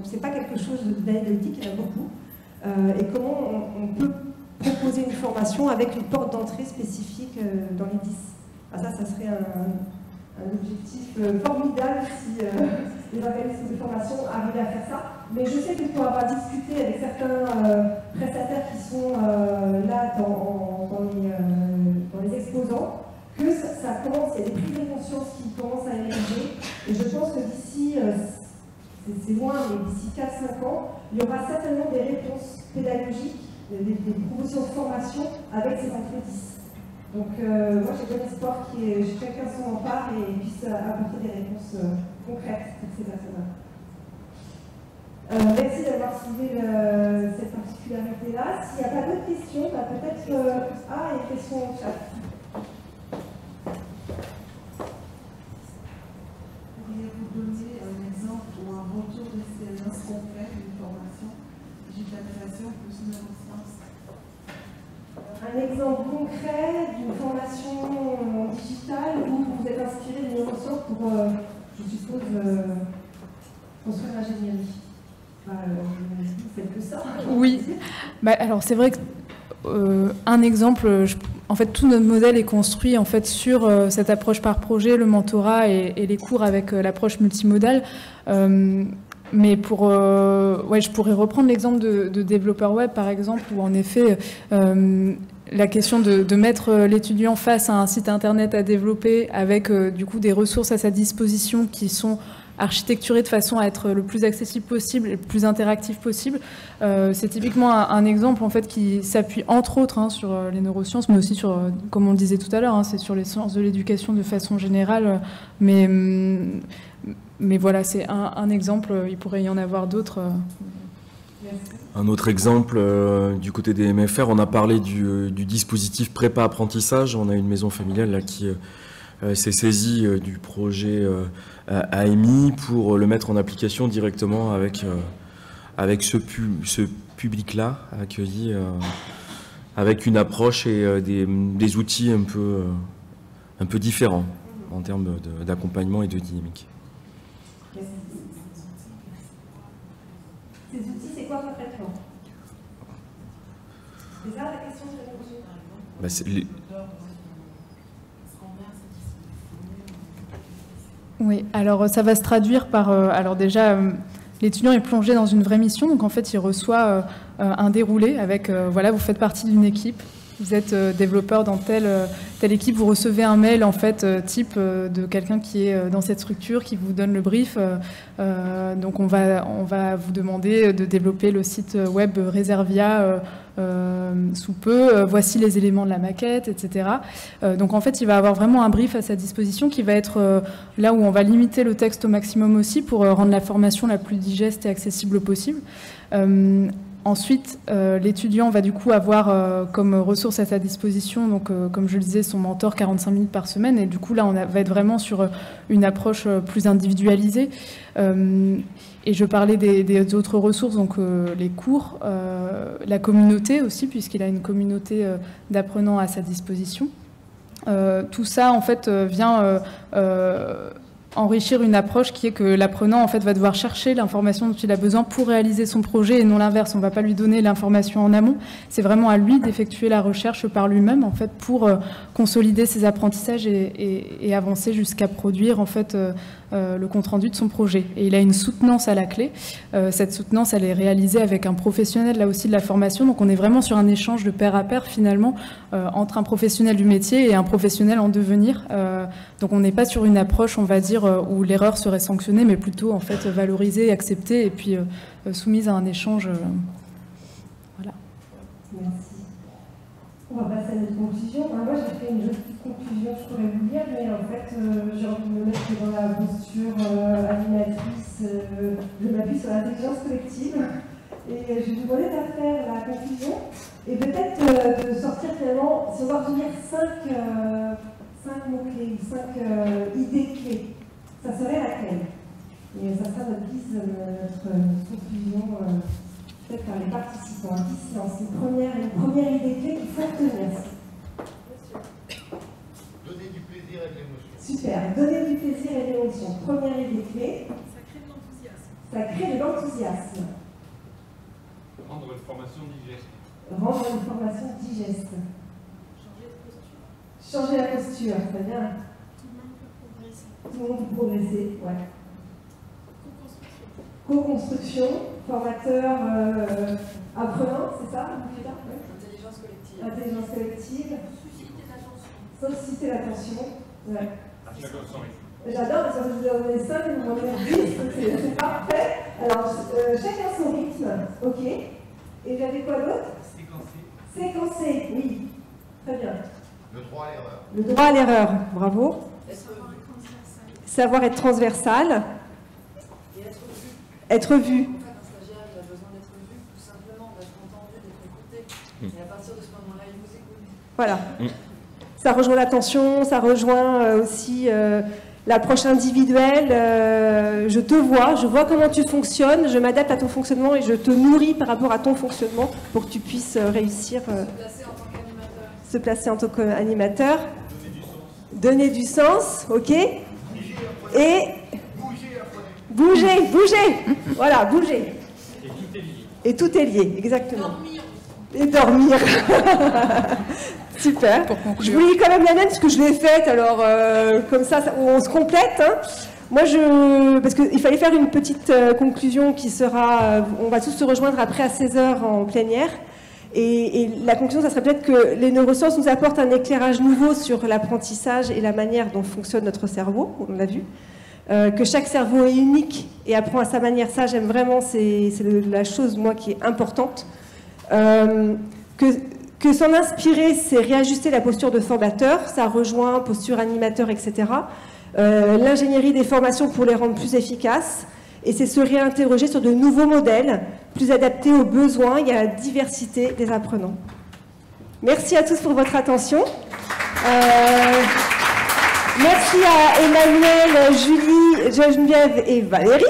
C'est pas quelque chose d'anecdotique, il y en a beaucoup. Et comment on peut proposer une formation avec une porte d'entrée spécifique dans les 10. Ah, ça serait un objectif formidable si les organismes de formation arrivaient à faire ça. Mais je sais que pour avoir discuté avec certains prestataires qui sont là dans les exposants, que ça commence, il y a des prises de conscience qui commencent à émerger. Et je pense que d'ici, c'est loin, mais d'ici 4-5 ans, il y aura certainement des réponses pédagogiques, des propositions de formation avec ces entrées 10. Donc moi j'ai bon espoir que chacun s'en empare et puisse apporter des réponses concrètes pour ces personnes-là. Merci d'avoir soulevé cette particularité-là. S'il n'y a pas d'autres questions, bah peut-être... il y a une question en chat. Pourriez-vous donner un exemple ou un retour d'expérience concret d'une formation digitalisation plus neurosciences? Un exemple concret d'une formation digitale où vous êtes inspiré de neurosciences pour, je suppose, construire l'ingénierie. Vous faites que ça. Oui, alors c'est vrai que un exemple, en fait tout notre modèle est construit en fait sur cette approche par projet, le mentorat et les cours avec l'approche multimodale. Mais je pourrais reprendre l'exemple de développeur web par exemple, où en effet la question de mettre l'étudiant face à un site internet à développer avec du coup des ressources à sa disposition qui sont architecturées de façon à être le plus accessible possible et le plus interactif possible. C'est typiquement un exemple en fait qui s'appuie entre autres sur les neurosciences, mais aussi sur, comme on le disait tout à l'heure, c'est sur les sciences de l'éducation de façon générale. Mais voilà, c'est un exemple, il pourrait y en avoir d'autres. Un autre exemple, du côté des MFR, on a parlé du dispositif prépa-apprentissage. On a une maison familiale là, qui s'est saisie du projet AMI pour le mettre en application directement avec ce public-là, accueilli avec une approche et des outils un peu différents en termes d'accompagnement et de dynamique. Ces outils, c'est quoi concrètement? C'est ça la question que j'ai posée? Oui, alors ça va se traduire par... alors déjà, l'étudiant est plongé dans une vraie mission, donc en fait il reçoit un déroulé avec, voilà, vous faites partie d'une équipe, vous êtes développeur dans telle équipe, vous recevez un mail en fait type de quelqu'un qui est dans cette structure, qui vous donne le brief. Donc on va vous demander de développer le site web Reservia sous peu. Voici les éléments de la maquette, etc. Donc en fait il va avoir vraiment un brief à sa disposition qui va être là où on va limiter le texte au maximum aussi pour rendre la formation la plus digeste et accessible possible. Ensuite, l'étudiant va du coup avoir comme ressource à sa disposition, donc comme je le disais, son mentor 45 minutes par semaine. Et du coup, là, on va être vraiment sur une approche plus individualisée. Et je parlais des autres ressources, donc les cours, la communauté aussi, puisqu'il a une communauté d'apprenants à sa disposition. Tout ça, en fait, vient... enrichir une approche qui est que l'apprenant en fait va devoir chercher l'information dont il a besoin pour réaliser son projet et non l'inverse. On ne va pas lui donner l'information en amont. C'est vraiment à lui d'effectuer la recherche par lui-même en fait pour consolider ses apprentissages et avancer jusqu'à produire en fait le compte-rendu de son projet. Et il a une soutenance à la clé. Cette soutenance, elle est réalisée avec un professionnel là aussi de la formation. Donc on est vraiment sur un échange de pair à pair finalement entre un professionnel du métier et un professionnel en devenir. Donc on n'est pas sur une approche, on va dire, où l'erreur serait sanctionnée, mais plutôt en fait valorisée, acceptée et puis soumise à un échange. Voilà. Merci. On va passer à notre conclusion. Moi j'ai fait une jolie conclusion, je pourrais vous lire, mais en fait j'ai envie de me mettre dans la posture animatrice. Je m'appuie sur l'intelligence collective et je vais vous demander de faire la conclusion et peut-être de sortir finalement, si on va retenir 5 mots-clés, 5 idées clés. Ça serait laquelle? Et ça sera notre guise, notre conclusion, peut-être par les participants. Une première idée clé qu'il faut retenir. Donner du plaisir et de l'émotion. Super, donner du plaisir et de l'émotion. Première idée clé. Ça crée de l'enthousiasme. Ça crée de l'enthousiasme. Rendre une formation digeste. Rendre une formation digeste. Changer la posture, très bien. Tout le monde peut progresser, ouais. Co-construction, formateur apprenant, c'est ça? Intelligence collective. Intelligence collective. Susciter l'attention. Ouais. J'adore parce que je vous donne les 5 et vous m'en donnez 10, c'est parfait. Alors, chacun son rythme, ok. Et j'avais quoi d'autre? Séquencer, oui. Très bien. Le droit à l'erreur. Le droit à l'erreur, bravo. Savoir être transversal. Et être vu. Être vu. En fait, un stagiaire, il a besoin d'être vu, tout simplement, d'être entendu, d'être écouté. Et à partir de ce moment-là, il vous écoute. Voilà. Ça rejoint l'attention, ça rejoint aussi l'approche individuelle. Je te vois, je vois comment tu fonctionnes, je m'adapte à ton fonctionnement et je te nourris par rapport à ton fonctionnement pour que tu puisses réussir. Se placer en tant qu'animateur. Donner du sens, ok. Et bouger. Voilà, bouger. Et tout est lié, exactement. Et dormir. Super. Je vous lis quand même la mienne parce que je l'ai faite, alors comme ça, on se complète. Hein. Moi, parce qu'il fallait faire une petite conclusion qui sera, on va tous se rejoindre après à 16h en plénière. Et la conclusion, ça serait peut-être que les neurosciences nous apportent un éclairage nouveau sur l'apprentissage et la manière dont fonctionne notre cerveau, on l'a vu. Que chaque cerveau est unique et apprend à sa manière. Ça, j'aime vraiment, c'est la chose, moi, qui est importante. Que s'en inspirer, c'est réajuster la posture de formateur. Ça rejoint posture animateur, etc. L'ingénierie des formations pour les rendre plus efficaces. Et c'est se réinterroger sur de nouveaux modèles, plus adaptés aux besoins et à la diversité des apprenants. Merci à tous pour votre attention. Merci à Emmanuel, Julie, Geneviève et Valérie.